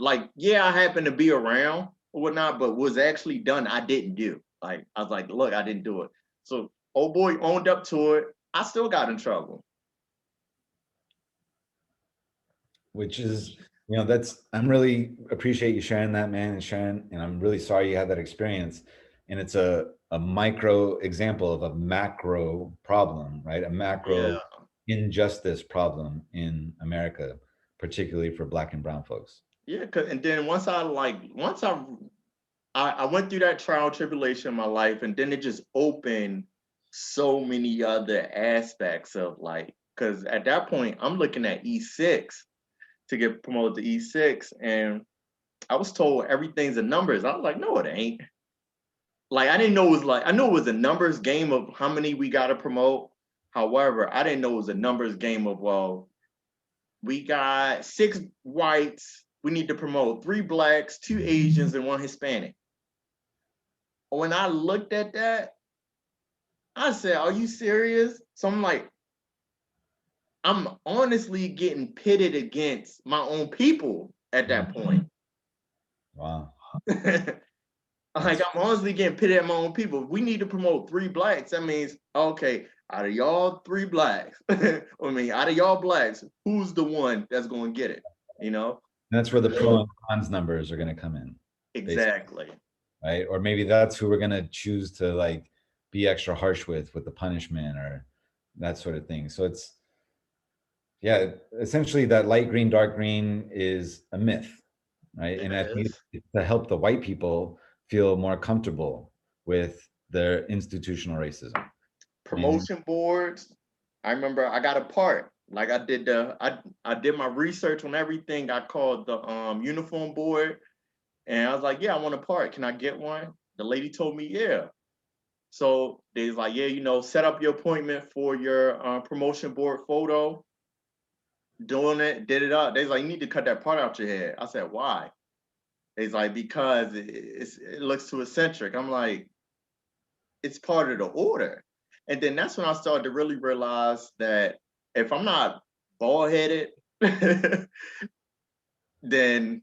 happened to be around or whatnot, but was actually done, I didn't do. Like, I was like, look, I didn't do it. So old boy owned up to it. I still got in trouble. which is, that's, I'm really appreciate you sharing that, man, and sharing, and I'm really sorry you had that experience. And it's a micro example of a macro problem, right? A Yeah. macro injustice problem in America, particularly for Black and brown folks. Yeah. And then once I went through that trial and tribulation in my life, and then it just opened so many other aspects of like, because at that point I'm looking at E6 to get promoted to E6, and I was told everything's a numbers. I was like, no, it ain't. Like I didn't know it was like I knew it was a numbers game of how many we got to promote. However, I didn't know it was a numbers game of, well, we got 6 whites. We need to promote 3 blacks, 2 Asians, and 1 Hispanic. When I looked at that, I said, "Are you serious?" So I'm like, I'm honestly getting pitted against my own people at that point. Wow. Like That's I'm honestly getting pitted at my own people. If we need to promote 3 blacks, that means okay, out of y'all 3 blacks, out of y'all blacks, who's the one that's going to get it? You know? that's where the pro and cons numbers are going to come in, basically, Exactly. right? Or maybe that's who we're going to choose to like be extra harsh with the punishment or that sort of thing. So it's, yeah, essentially that light green, dark green is a myth, right? It And I think is. it's to help the white people feel more comfortable with their institutional racism. And Promotion boards. I remember I got a part. Like I did my research on everything. I called the uniform board, and I was like, yeah, I want a part. Can I get one? The lady told me, yeah. So they was like, yeah, set up your appointment for your promotion board photo. Doing it, did it up. They was like, you need to cut that part out your head. I said, why? They's like, because it looks too eccentric. I'm like, it's part of the order. And then that's when I started to really realize that if I'm not bald headed, then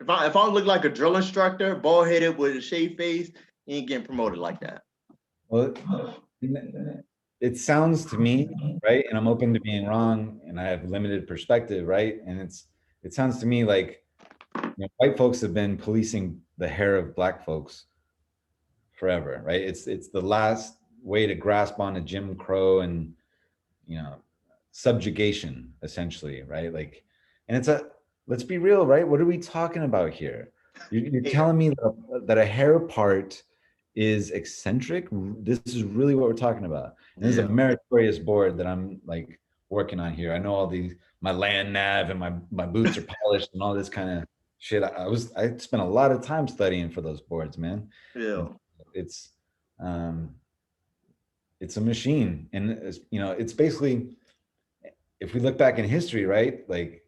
if I look like a drill instructor, bald headed with a shaved face, He ain't getting promoted like that. Well, it sounds to me, right? And I'm open to being wrong, and I have limited perspective, right? And it sounds to me like, white folks have been policing the hair of black folks forever, right? It's the last way to grasp on a Jim Crow and, you know, subjugation, essentially, right? Like, and let's be real, right? What are we talking about here? You're Hair. telling me that a hair part is eccentric? This is really what we're talking about. And this is a Yeah. meritorious board that I'm like working on here. I know all these, my land nav and my boots are polished and all this kind of shit. I spent a lot of time studying for those boards, man. Yeah. And it's um it's a machine. And it's basically, if we look back in history, right? Like,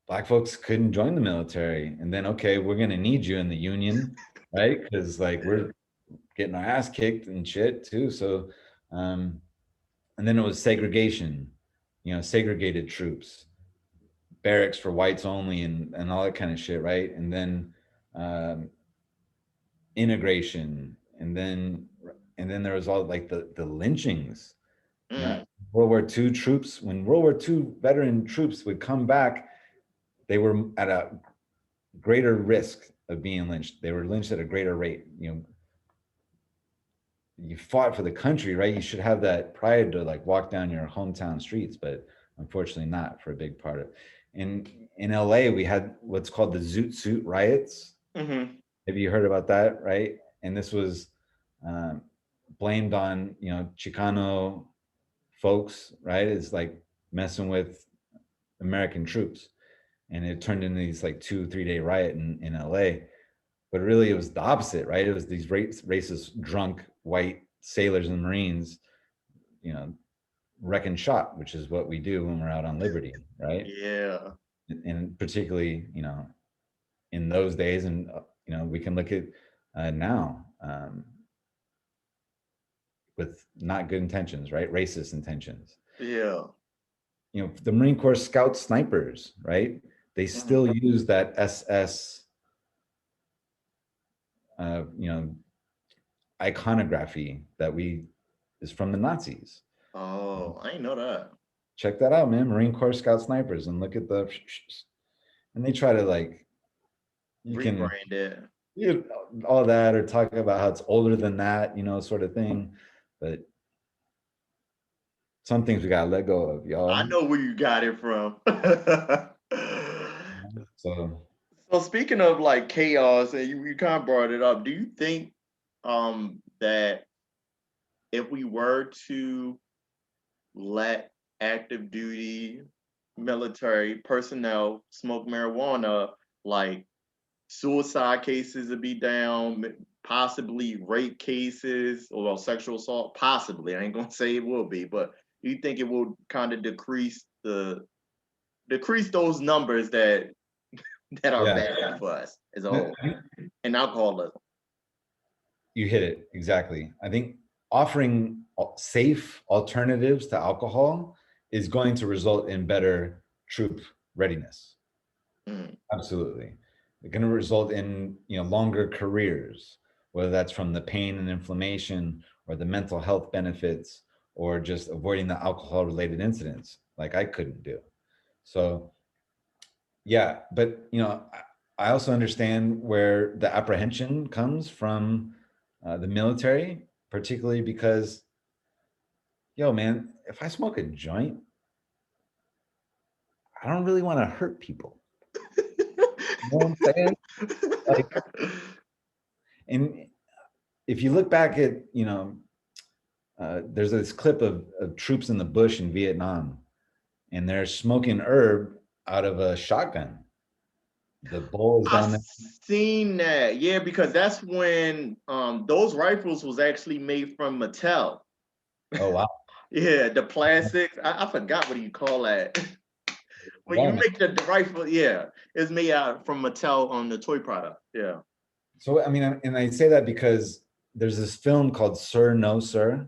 black folks couldn't join the military, and then, okay, we're gonna need you in the union, right? Because like we're getting our ass kicked and shit too. So, um, and then it was segregation, segregated troops, barracks for whites only, and all that kind of shit, right? And then um, integration, and then there was all like the lynchings. Mm. World War II troops, when World War II veteran troops would come back, they were at a greater risk of being lynched. They were lynched at a greater rate. You fought for the country, right? You should have that pride to like walk down your hometown streets, but unfortunately not for a big part of it. In LA, we had what's called the Zoot riots. Mm-hmm. Have you heard about that, right? And this was um, blamed on, Chicano folks, right? It's like messing with American troops. And it turned into these like 2-3 day riot in LA. But really it was the opposite, right? It was these racist, drunk white sailors and Marines, you know, wrecking shop, which is what we do when we're out on liberty, right? Yeah. And particularly, in those days, and we can look at now, with not good intentions, right? Racist intentions. Yeah. The Marine Corps Scout snipers, right? They Mm. still use that SS, iconography that is from the Nazis. Oh, I didn't know that. Check that out, man. Marine Corps Scout snipers, and look at and they try to like, you can Rebrand it. all that, or talk about how it's older than that, sort of thing. But some things we gotta let go of, I y'all. know where you got it from. So So speaking of like chaos, and you kind of brought it up, do you think that if we were to let active duty military personnel smoke marijuana, like suicide cases would be down, possibly rape cases or sexual assault, possibly. I ain't gonna say it will be, but you think it will kind of decrease those numbers that are yeah, bad for us as a whole, and alcoholism. you hit it exactly. I think offering safe alternatives to alcohol is going to result in better troop readiness. Mm. Absolutely. They're going to result in, longer careers, whether that's from the pain and inflammation or the mental health benefits, or just avoiding the alcohol related incidents like I couldn't do. So yeah, but I also understand where the apprehension comes from, the military, particularly because, yo, man, if I smoke a joint, I don't really want to hurt people. You know what I'm saying? Like, and if you look back at, there's this clip of troops in the bush in Vietnam, and they're smoking herb out of a shotgun. The bull is I down there. seen that, yeah, because that's when those rifles was actually made from Mattel. Oh wow. Yeah, the plastics. I forgot what you call that. When Yeah, you man. make the rifle, yeah, it's made out from Mattel on the toy product. Yeah. So I mean, and I say that because there's this film called Sir No Sir,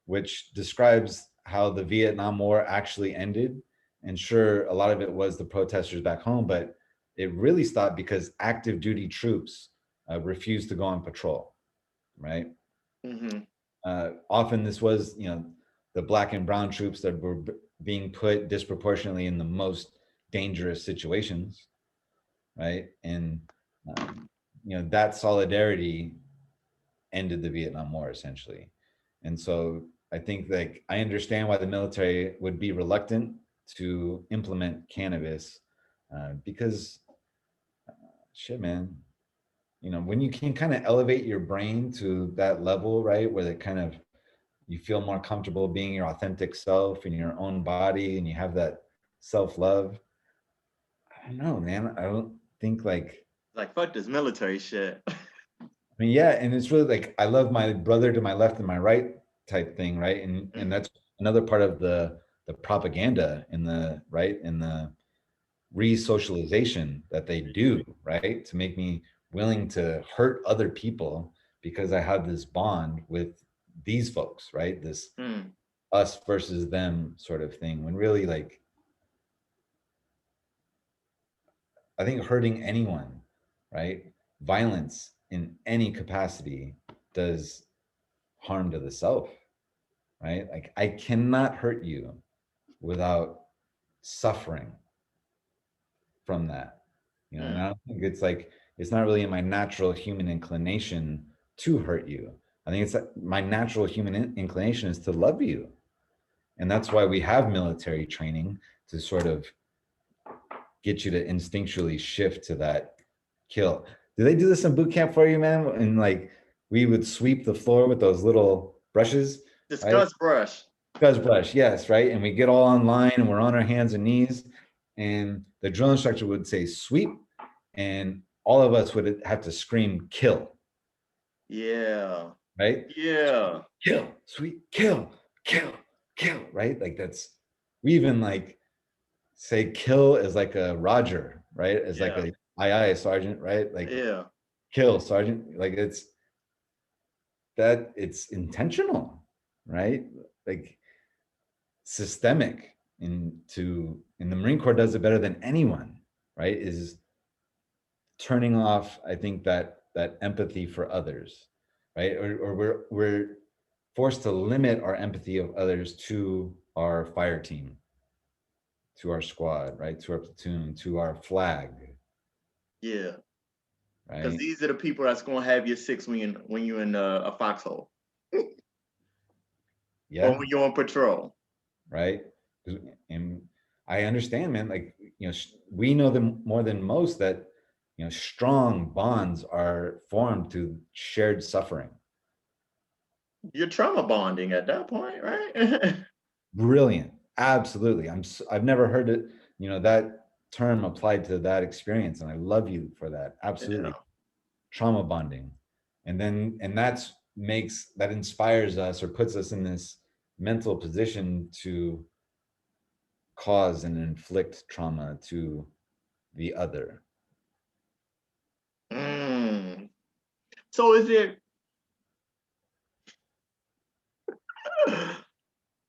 which describes how the Vietnam War actually ended. And sure, a lot of it was the protesters back home, but it really stopped because active duty troops refused to go on patrol. right? Mm-hmm. Often this was, the black and brown troops that were being put disproportionately in the most dangerous situations, right? And that solidarity ended the Vietnam War essentially. And so I think, like, I understand why the military would be reluctant to implement cannabis, because shit, man, when you can kind of elevate your brain to that level, right, where it kind of, you feel more comfortable being your authentic self in your own body, and you have that self-love. I don't know, man. I don't think, like, Like, fuck this military shit. I mean, yeah, and it's really like, I love my brother to my left and my right type thing, right? And Mm-hmm. that's another part of the propaganda and the right and the re-socialization that they do, right? To make me willing to hurt other people because I have this bond with these folks, right? This Mm. us versus them sort of thing. When really, like, I think hurting anyone, right? Violence in any capacity does harm to the self, right? Like, I cannot hurt you without suffering from that, and Mm. I don't think it's like, it's not really in my natural human inclination to hurt you. I think it's my natural human inclination is to love you. And that's why we have military training, to sort of get you to instinctually shift to that kill. Do they do this in boot camp for you, man? And like, we would sweep the floor with those little brushes, right? Discuss brush. Scuzz brush, yes, right. And we get all online and we're on our hands and knees, and the drill instructor would say sweep, and all of us would have to scream kill, Yeah. right? Yeah. Kill, sweep, kill, kill, kill, right? Like, that's, we even like say kill as like a Roger, right? As like Yeah. a aye sergeant, right? Like, Yeah. kill sergeant, like, it's that, it's intentional, right? Like, systemic in the Marine Corps does it better than anyone, right? Is turning off, I think, that empathy for others, right? Or we're forced to limit our empathy of others to our fire team, to our squad, right? To our platoon, to our flag, Yeah. Because right? these are the people that's gonna have your six when you're in a foxhole or Yeah, when you're on patrol. right. And I understand, man. Like, we know them more than most, that strong bonds are formed to shared suffering. You're trauma bonding at that point, right? Brilliant, absolutely. I've never heard it, that term applied to that experience, and I love you for that. Yeah. Absolutely, trauma bonding, and that inspires us, or puts us in this mental position to cause and inflict trauma to the other. Mm. So is it,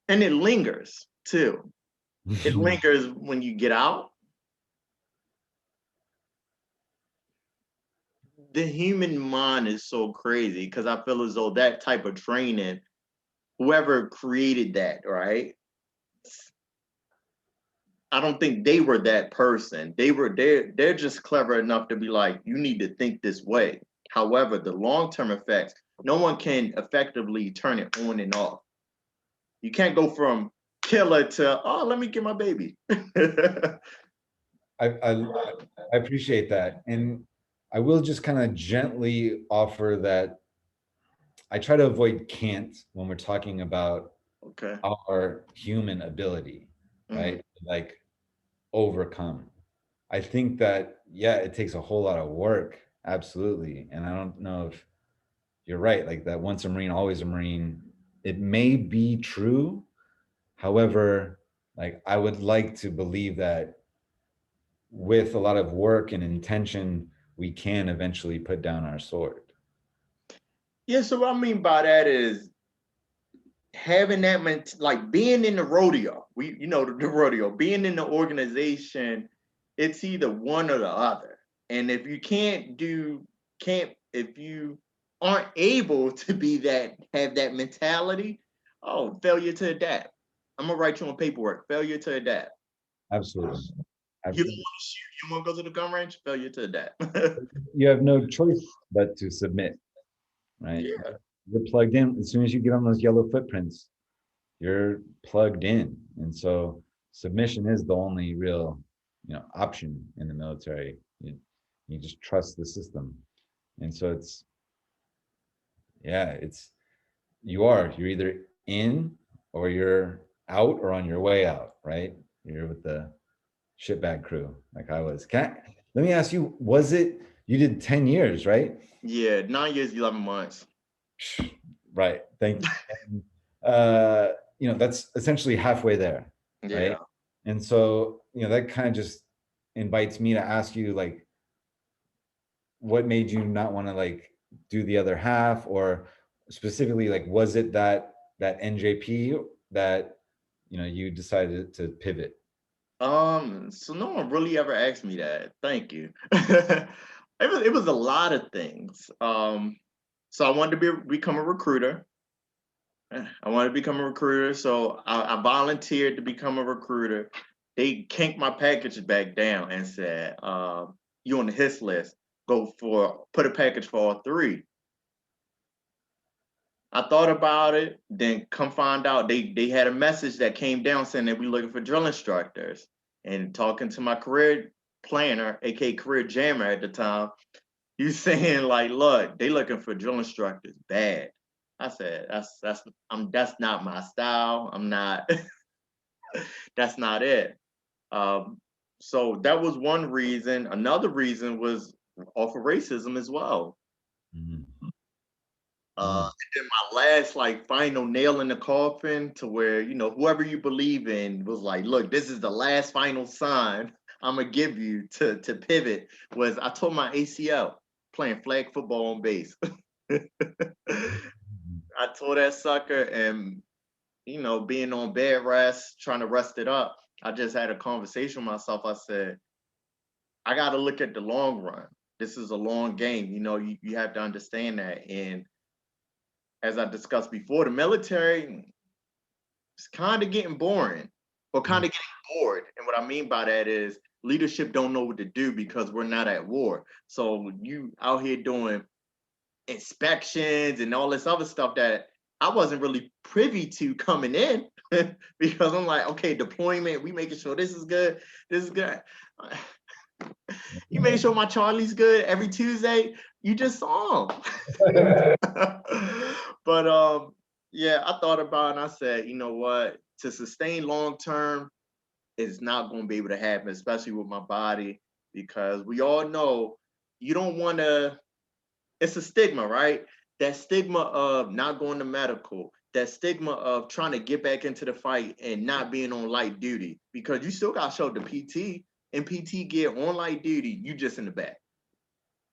and it lingers too. It lingers when you get out. The human mind is so crazy because I feel as though that type of training, whoever created that, right? I don't think they were that person. They're just clever enough to be like, you need to think this way. However, the long-term effects, no one can effectively turn it on and off. You can't go from killer to, oh, let me get my baby. I appreciate that, and I will just kind of gently offer that I try to avoid can't when we're talking about Okay. our human ability, Mm. right? Like, overcome. I think that, yeah, it takes a whole lot of work, absolutely. And I don't know if you're right, like that once a Marine, always a Marine. It may be true. However, like, I would like to believe that with a lot of work and intention, we can eventually put down our sword. Yeah, so what I mean by that is having that like being in the rodeo. The rodeo, being in the organization, it's either one or the other. And if you can't if you aren't able to be that, have that mentality, oh, failure to adapt. I'm gonna write you on paperwork, failure to adapt. Absolutely. You don't Absolutely. want to shoot, you don't want to go to the gun range, failure to adapt. You have no choice but to submit, right? Yeah. You're plugged in. As soon as you get on those yellow footprints, you're plugged in. And so submission is the only real, option in the military. You just trust the system. And so it's you're either in or you're out or on your way out, right? You're with the shitbag crew, like I was. Let me ask you, you did 10 years, right? Yeah, 9 years, 11 months. Right. Thank you. That's essentially halfway there, right? Yeah. And so, that kind of just invites me to ask you, like, what made you not want to like do the other half, or specifically, like, was it that NJP that you decided to pivot? So no one really ever asked me that. Thank you. It was a lot of things. So I wanted to become a recruiter. I wanted to become a recruiter, so I volunteered to become a recruiter. They kinked my package back down and said, "You on the hit list? Put a package for all three." I thought about it, then come find out they had a message that came down saying that we looking for drill instructors. And talking to my career planner, aka career jammer at the time, he was saying like, look, they looking for drill instructors bad. I said, that's not my style. I'm not that's not it. Um, so that was one reason. Another reason was off of racism as well. Mhm. And then my last like final nail in the coffin to where, whoever you believe in was like, look, this is the last final sign I'm gonna give you to pivot, was I tore my ACL playing flag football on base. I tore that sucker, and being on bed rest, trying to rest it up, I just had a conversation with myself. I said, I gotta look at the long run. This is a long game. You have to understand that. And as I discussed before, the military is kind of getting boring, or kind of getting bored. And what I mean by that is leadership don't know what to do because we're not at war. So you out here doing inspections and all this other stuff that I wasn't really privy to coming in because I'm like, okay, deployment, we making sure this is good, this is good. You made sure my Charlie's good every Tuesday. You just saw him. But yeah, I thought about it and I said, you know what? To sustain long term is not going to be able to happen, especially with my body, because we all know you don't want to. It's a stigma, right? That stigma of not going to medical, that stigma of trying to get back into the fight and not being on light duty, because you still got to show the PT and PT gear on light duty. You just in the back.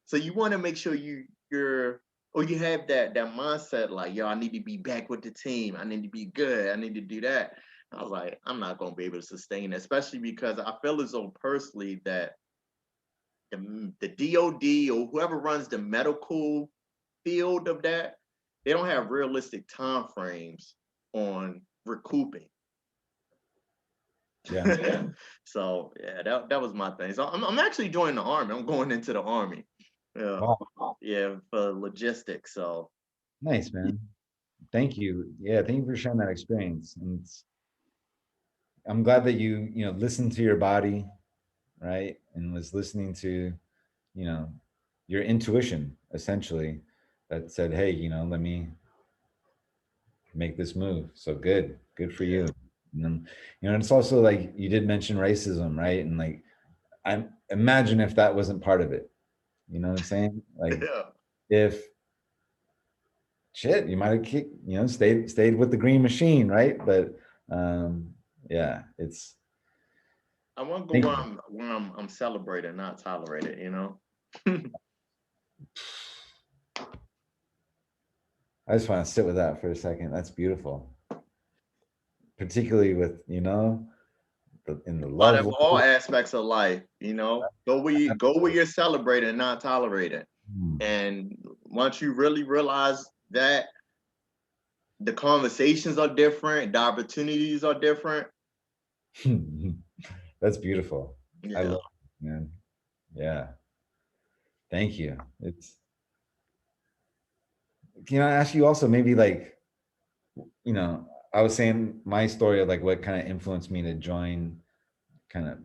So you want to make sure you have that mindset like, yo, I need to be back with the team. I need to be good. I need to do that. I was like, I'm not gonna be able to sustain it, especially because I feel as though personally that the DOD or whoever runs the medical field of that, they don't have realistic time frames on recouping. Yeah. So yeah, that was my thing. So I'm actually joining the army. I'm going into the army. Yeah. Wow. Yeah, for logistics. So Nice, man. Thank you. Yeah, thank you for sharing that experience. And I'm glad that you listened to your body, right? And was listening to, you know, your intuition essentially, that said, hey, let me make this move. So good for yeah, you. And then, it's also like you did mention racism, right? And like, I imagine if that wasn't part of it, you know what I'm saying? Like, yeah. if shit, you might have kicked, stayed with the green machine, right? But yeah, it's I want to go thank where you. I'm celebrated, not tolerated. I just want to sit with that for a second. That's beautiful, particularly with in the But love of all life. aspects of life, go where you're celebrated and not tolerated. And once you really realize that the conversations are different, the opportunities are different. That's beautiful. I Yeah. love it, man. Yeah. Thank you. It's, can I ask you also maybe like, I was saying my story of like what kind of influenced me to join, kind of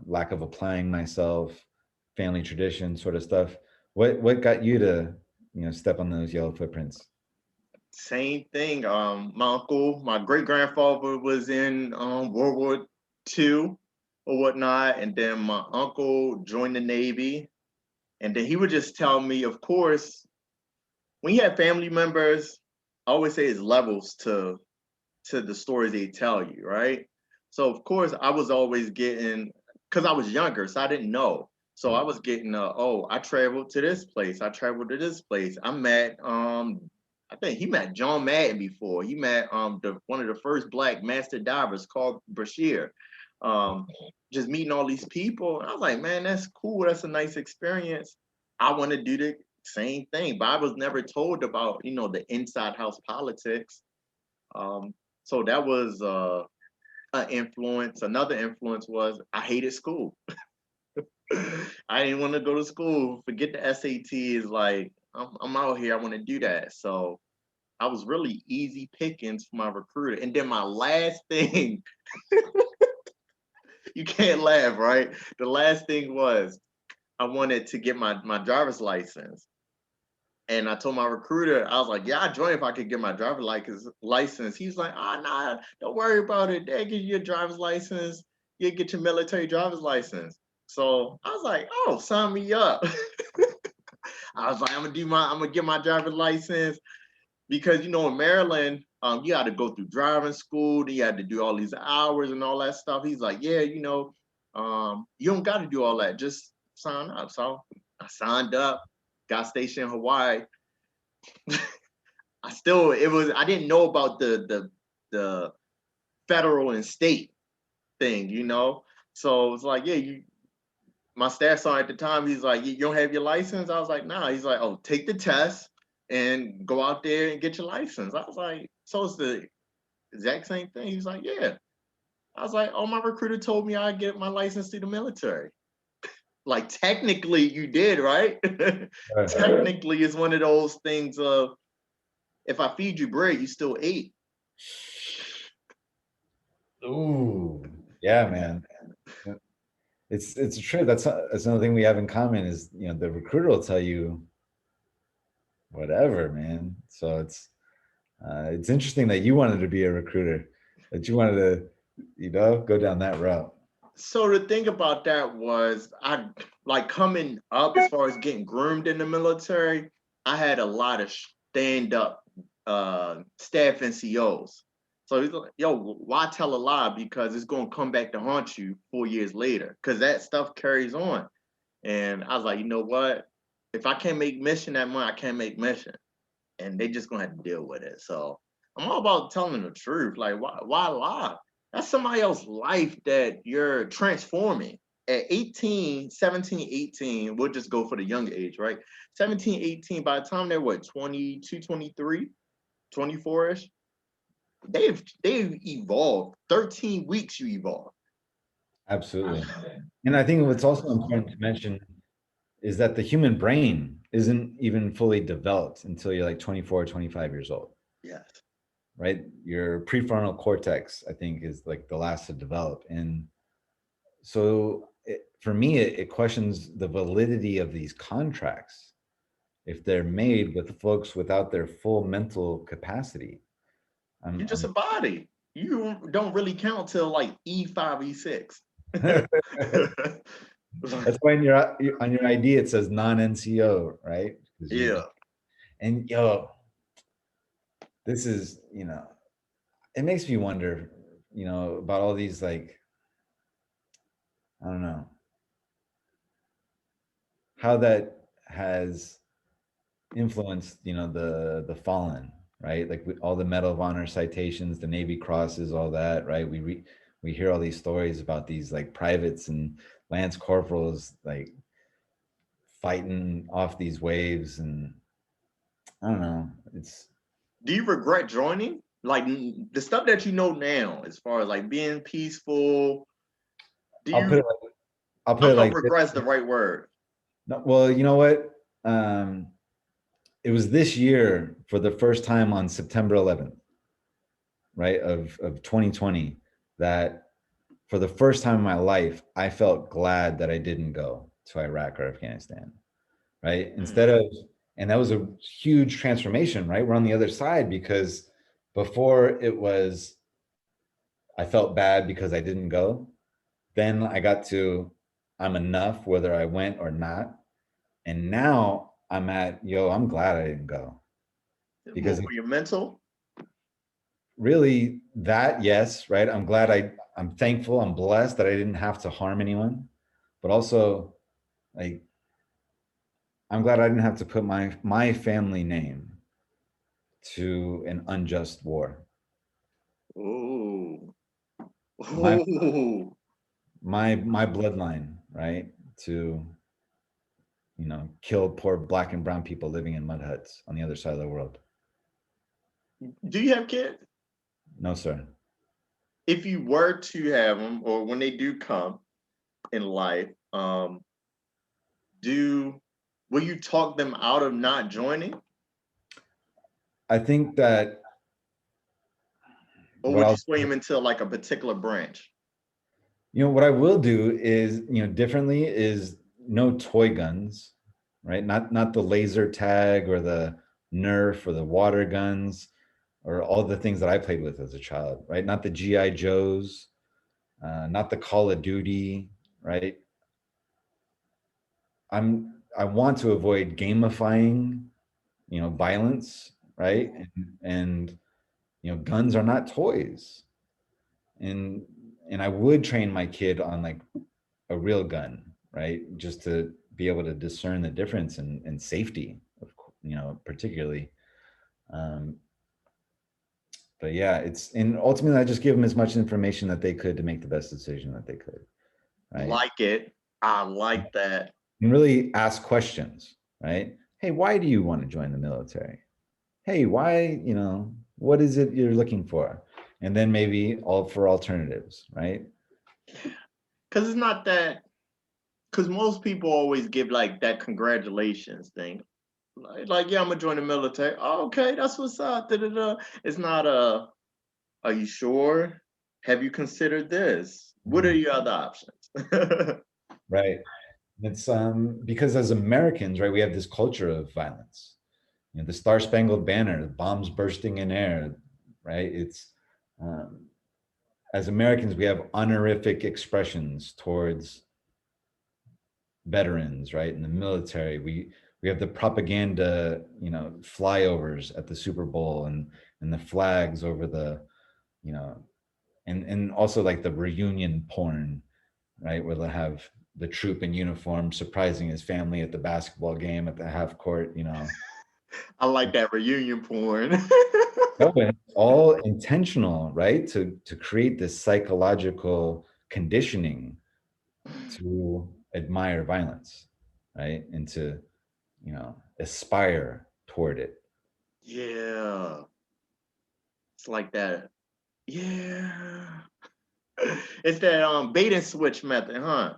lack of applying myself, family tradition sort of stuff. What got you to, step on those yellow footprints? Same thing. My great grandfather was in World War II or whatnot, and then my uncle joined the Navy, and then he would just tell me, of course, when you have family members, I always say it's levels to the stories they tell you, right? So of course I was always getting, because I was younger, so I didn't know. So I was getting, oh, I traveled to this place, I traveled to this place. I met, I think he met John Madden before. He met one of the first black master divers called Bashir. Um, just meeting all these people, and I was like, man, that's cool. That's a nice experience. I want to do the same thing, but I was never told about, the inside house politics. Um, so that was an influence. Another influence was I hated school. I didn't want to go to school. Forget the SATs. Like I'm out here. I want to do that. So I was really easy pickings for my recruiter. And then my last thing, you can't laugh, right? The last thing was I wanted to get my driver's license. And I told my recruiter, I was like, yeah, I'd join if I could get my driver's license. He's like, oh, nah, don't worry about it. They'll give you a driver's license. You'll get your military driver's license. So I was like, oh, sign me up. I was like, I'm gonna get my driver's license because in Maryland, you had to go through driving school, then you had to do all these hours and all that stuff. He's like, yeah, you don't got to do all that. Just sign up. So I signed up, got stationed in Hawaii. I didn't know about the federal and state thing. So it's like, yeah, my staff sergeant at the time, he's like, you don't have your license? I was like, nah. He's like, oh, take the test and go out there and get your license. I was like, so it's the exact same thing. He's like, yeah. I was like, oh, my recruiter told me I'd get my license through the military. Like, technically, you did, right? Technically, it's one of those things of, if I feed you bread, you still ate. Ooh, yeah, man. It's true. That's another thing we have in common is, the recruiter will tell you whatever, man. So it's interesting that you wanted to be a recruiter, that you wanted to, go down that route. So the thing about that was, I like coming up as far as getting groomed in the military. I had a lot of stand up staff NCOs. So he's like, yo, why tell a lie? Because it's going to come back to haunt you 4 years later, because that stuff carries on. And I was like, you know what? If I can't make mission that month, I can't make mission. And they just going to have to deal with it. So I'm all about telling the truth. Like, why lie? That's somebody else's life that you're transforming. At 18, 17, 18, we'll just go for the young age, right? 17, 18, by the time they're what, 22, 23, 24-ish, they've evolved. 13 weeks you evolved. Absolutely. And I think what's also important to mention is that the human brain isn't even fully developed until you're like 24 or 25 years old. Yes. Right? Your prefrontal cortex, I think, is like the last to develop. And so for me, it questions the validity of these contracts if they're made with folks without their full mental capacity. You're just a body. You don't really count till like E5, E6. That's why on your ID it says non-NCO, right? Yeah. And this is, it makes me wonder, about all these, like, I don't know, how that has influenced, the fallen, right? Like all the Medal of Honor citations, the Navy crosses, all that, right? We hear all these stories about these like privates and lance corporals like fighting off these waves, and I don't know. It's Do you regret joining? Like the stuff that you know now, as far as like being peaceful. Do I'll put you? it like I'll I put don't it know if like regret's this. the right word. No, well, you know what? It was this year for the first time on September 11th, right, of 2020, that for the first time in my life, I felt glad that I didn't go to Iraq or Afghanistan, right? Instead Mm. of, and that was a huge transformation, right? We're on the other side because before it was, I felt bad because I didn't go. Then I got to, I'm enough whether I went or not. And now I'm at, yo, I'm glad I didn't go More because for your mental. really that, yes, right? I'm thankful, I'm blessed that I didn't have to harm anyone, but also like I'm glad I didn't have to put my family name to an unjust war. Ooh. My Ooh. my bloodline, right? To, kill poor black and brown people living in mud huts on the other side of the world. Do you have kids? No, sir. If you were to have them, or when they do come in life, do will you talk them out of not joining, I think that or what would you I'll sway them into like a particular branch? what I will do is, differently is no toy guns, right? Not the laser tag or the Nerf or the water guns or all the things that I played with as a child, right? Not the GI Joes, not the Call of Duty, right? I want to avoid gamifying, violence, right? And guns are not toys. And I would train my kid on like a real gun, right? Just to be able to discern the difference and safety, particularly. Um, but yeah, and ultimately I just give them as much information that they could to make the best decision that they could, right? Like it. I like that. And really ask questions, right? Hey, why do you want to join the military? Hey, why, what is it you're looking for? And then maybe all for alternatives, right? Because it's not that, because most people always give like that congratulations thing. Like, yeah, I'm gonna join the military. Oh, okay, that's what's up. Da-da-da. It's not are you sure? Have you considered this? What are Mhm. your other options? Right. It's because as Americans, right, we have this culture of violence. The Star Spangled Banner, bombs bursting in air, right? It's um, as Americans, we have honorific expressions towards veterans, right? In the military, we have the propaganda, flyovers at the Super Bowl and the flags over the, you know, and also like the reunion porn, right? Where they'll have the troop in uniform surprising his family at the basketball game at the half court. I like that reunion porn. No, but it's all intentional, right? To create this psychological conditioning to admire violence, right? And to, aspire toward it. Yeah, it's like that. Yeah, it's that bait and switch method, huh?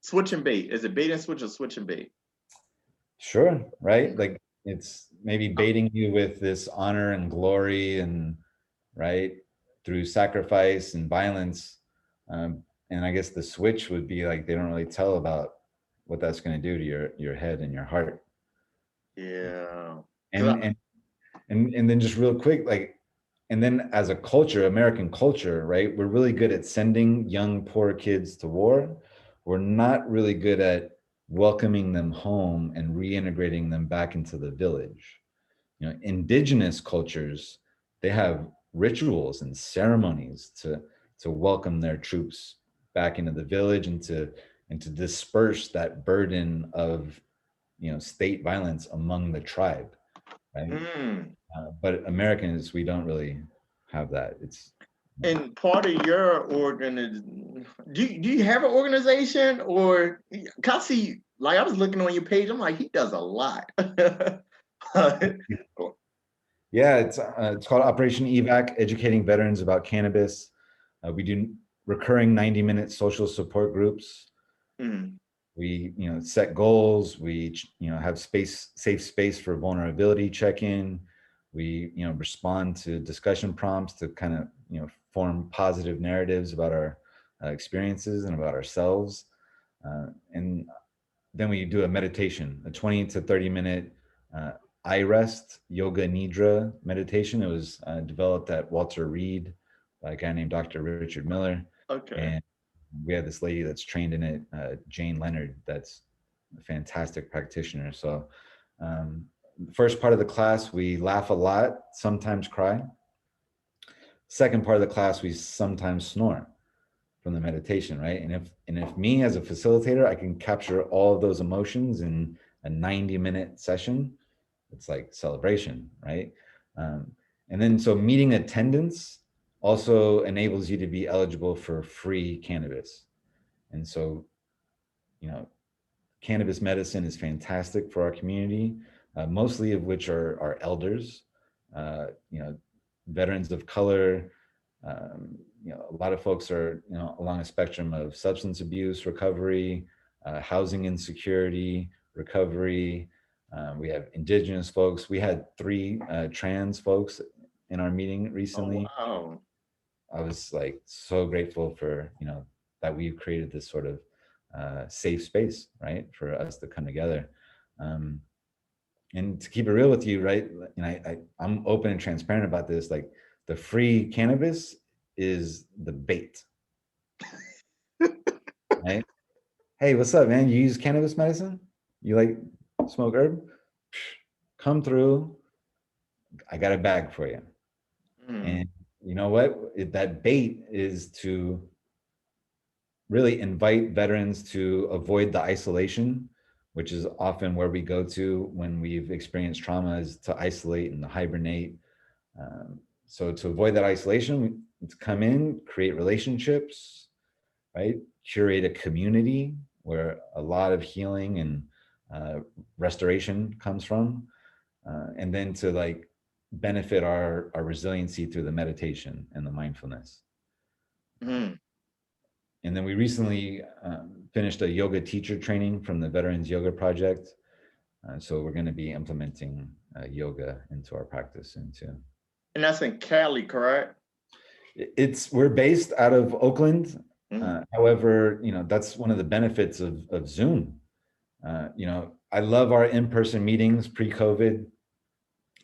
Switch and bait. Is it bait and switch or switch and bait? Sure, right? Like it's maybe baiting you with this honor and glory and right through sacrifice and violence. And I guess the switch would be like they don't really tell about what that's going to do to your head and your heart. Yeah, because And and then just real quick, like, and then as a culture, American culture, right? We're really good at sending young poor kids to war. We're not really good at welcoming them home and reintegrating them back into the village. Indigenous cultures, they have rituals and ceremonies to welcome their troops back into the village and to disperse that burden of state violence among the tribe, right? mm, But Americans, we don't really have that. It's and part of your do you have an organization or can I see like I was looking on your page, I'm like, he does a lot. Yeah, it's called Operation EVAC, educating veterans about cannabis. We do recurring 90-minute social support groups. Mm. We, set goals. We, have safe space for vulnerability check-in. We, respond to discussion prompts to kind of, form positive narratives about our experiences and about ourselves. And then we do a meditation, a 20 to 30-minute eye rest yoga nidra meditation. It was developed at Walter Reed by a guy named Dr. Richard Miller. Okay. And we had this lady that's trained in it, Jane Leonard, that's a fantastic practitioner. So the first part of the class, we laugh a lot, sometimes cry. Second part of the class, we sometimes snore from the meditation, right? And if me as a facilitator, I can capture all of those emotions in a 90-minute session, it's like celebration, right? Um, and then so meeting attendance also enables you to be eligible for free cannabis. And so, you know, cannabis medicine is fantastic for our community, mostly of which are elders, veterans of color. A lot of folks are, along a spectrum of substance abuse recovery, housing insecurity recovery. We have indigenous folks. We had 3 trans folks in our meeting Oh recently. wow. I was like so grateful for, that we've created this sort of safe space, right, for us to come together. Um, and to keep it real with you, right, and I'm open and transparent about this. Like, the free cannabis is the bait, right? Hey, what's up, man? You use cannabis medicine? You like smoke herb? Come through. I got a bag for you. Mm. And you know what? That bait is to really invite veterans to avoid the isolation, which is often where we go to when we've experienced trauma, is to isolate and to hibernate. So to avoid that isolation, to come in, create relationships, right? Curate a community where a lot of healing and restoration comes from, and then to like benefit our resiliency through the meditation and the mindfulness. Mm. And then we recently finished a yoga teacher training from the Veterans Yoga Project. So we're going to be implementing yoga into our practice soon too. And that's in Cali, correct? We're based out of Oakland. Mm. However, that's one of the benefits of Zoom. I love our in-person meetings pre-COVID.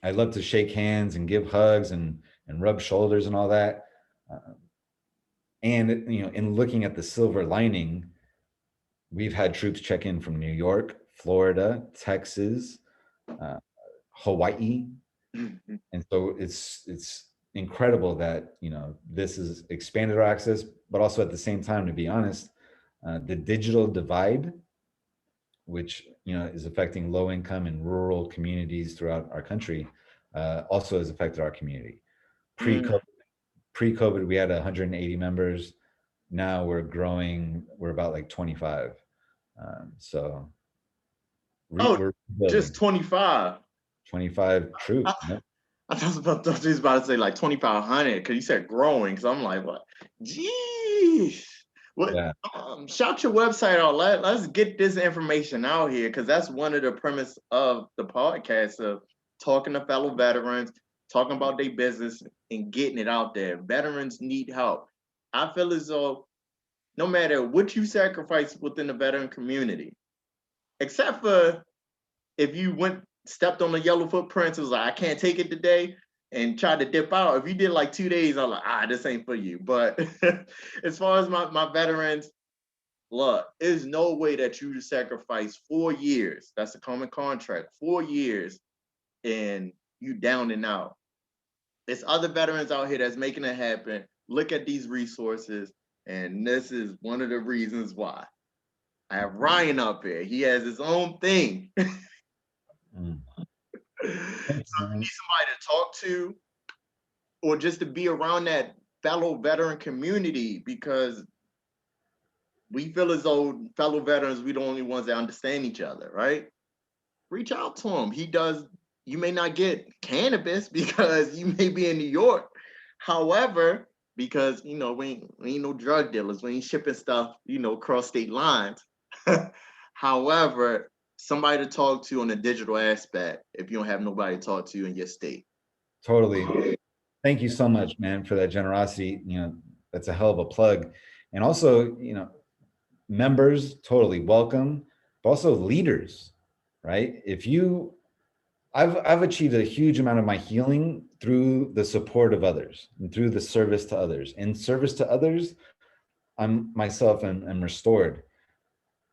I love to shake hands and give hugs and rub shoulders and all that. And in looking at the silver lining, we've had troops check in from New York, Florida, Texas, Hawaii, Mm. and so it's incredible that this has expanded our access, but also at the same time, to be honest, the digital divide, which is affecting low income and rural communities throughout our country, also has affected our community. Mm. Pre-COVID, we had 180 members. Now we're growing. We're about like 25. So Oh, we're just building 25. 25 I, troops. Yep. I thought you was about to say like 2,500 because you said growing. Because I'm like, what? Jeez. What? Yeah. Shout your website out. Let's get this information out here because that's one of the premise of the podcast of talking to fellow veterans, talking about their business and getting it out there. Veterans need help. I feel as though no matter what you sacrifice within the veteran community, except for if you stepped on the yellow footprints, it was like, I can't take it today, and tried to dip out. If you did like 2 days, I'm like, this ain't for you. But as far as my veterans, look, there's no way that you sacrifice 4 years. That's a common contract, 4 years, and you down and out. There's other veterans out here that's making it happen. Look at these resources, and this is one of the reasons why. I have Ryan up here. He has his own thing. Mm. So if Thanks, you man. need somebody to talk to or just to be around that fellow veteran community, because we feel as though fellow veterans, we're the only ones that understand each other, right? Reach out to him. He does you may not get cannabis because you may be in New York. However, because we ain't no drug dealers, we ain't shipping stuff, across state lines. However, somebody to talk to on a digital aspect if you don't have nobody to talk to in your state. Totally. Thank you so much, man, for that generosity. That's a hell of a plug. And also, members, totally welcome, but also leaders, right? I've achieved a huge amount of my healing through the support of others and through the service to others. In service to others, I'm myself and am restored.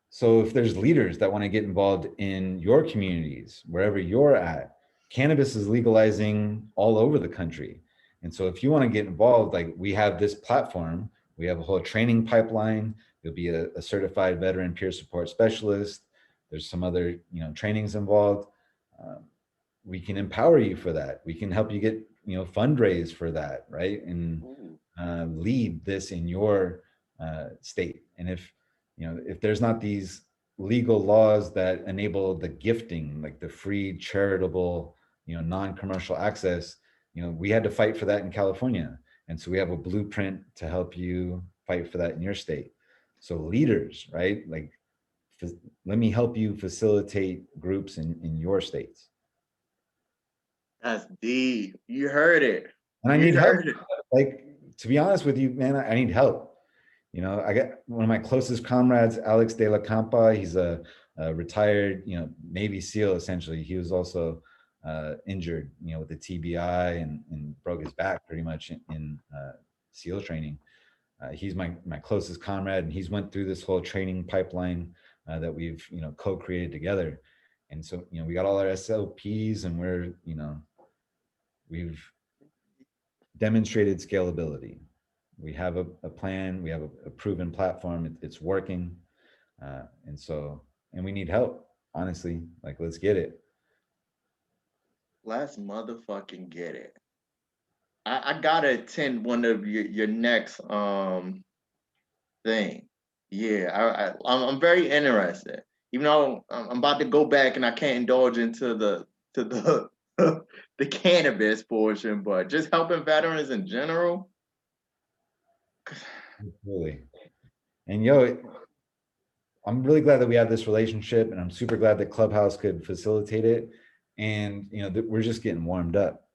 So if there's leaders that want to get involved in your communities, wherever you're at, cannabis is legalizing all over the country. And so if you want to get involved, like we have this platform, we have a whole training pipeline. You'll be a certified veteran peer support specialist. There's some other, trainings involved. Um, we can empower you for that. We can help you get, fundraise for that, right? And lead this in your state. And if there's not these legal laws that enable the gifting, like the free charitable, non-commercial access, we had to fight for that in California. And so we have a blueprint to help you fight for that in your state. So leaders, right? Like, let me help you facilitate groups in your states. That's deep. You heard it. And I You need help. heard it. Like, to be honest with you, man, I need help. I got one of my closest comrades, Alex de la Campa. He's a retired, Navy SEAL, essentially. He was also injured, with the TBI and broke his back pretty much in SEAL training. He's my closest comrade, and he's went through this whole training pipeline that we've, co-created together. And so, we got all our SOPs, and we've demonstrated scalability. We have a plan. We have a proven platform. It's working. And we need help, honestly. Like, let's get it. Let's motherfucking get it. I gotta attend one of your next thing. Yeah, I'm very interested. Even though I'm about to go back and I can't indulge into the the cannabis portion, but just helping veterans in general. Really. And I'm really glad that we have this relationship, and I'm super glad that Clubhouse could facilitate it. And we're just getting warmed up.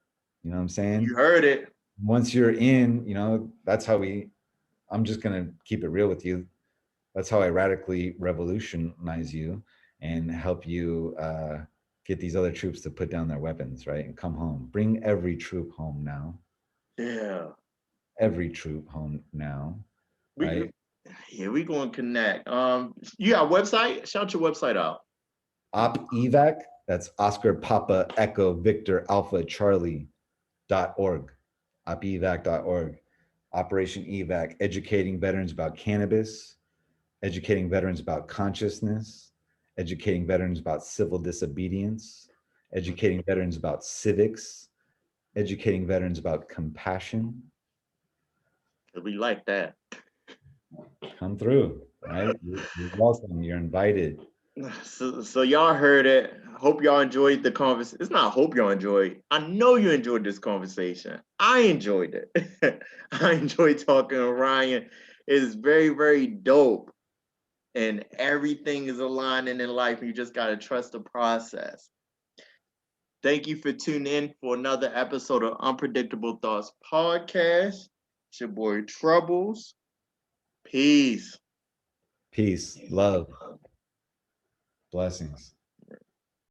You know what I'm saying? You heard it. Once you're in, that's how I'm just gonna keep it real with you. That's how I radically revolutionize you and help you get these other troops to put down their weapons, right? And come home. Bring every troop home now. Yeah. Every troop home now, We right? yeah, we gonna connect. You got a website? Shout your website out. Op evac, that's Oscar Papa Echo Victor Alpha Charlie.org. opevac.org. Operation EVAC, educating veterans about cannabis, educating veterans about consciousness, educating veterans about civil disobedience, educating veterans about civics, educating veterans about compassion. We like that. Come through, right? You're welcome. You're invited. So y'all heard it. Hope y'all enjoyed the conversation. It's not hope y'all enjoyed. I know you enjoyed this conversation. I enjoyed it. I enjoyed talking to Ryan. It's very, very dope. And everything is aligning in life. And you just gotta trust the process. Thank you for tuning in for another episode of Unpredictable Thoughts Podcast. It's your boy Troubles. Peace. Peace, love, blessings.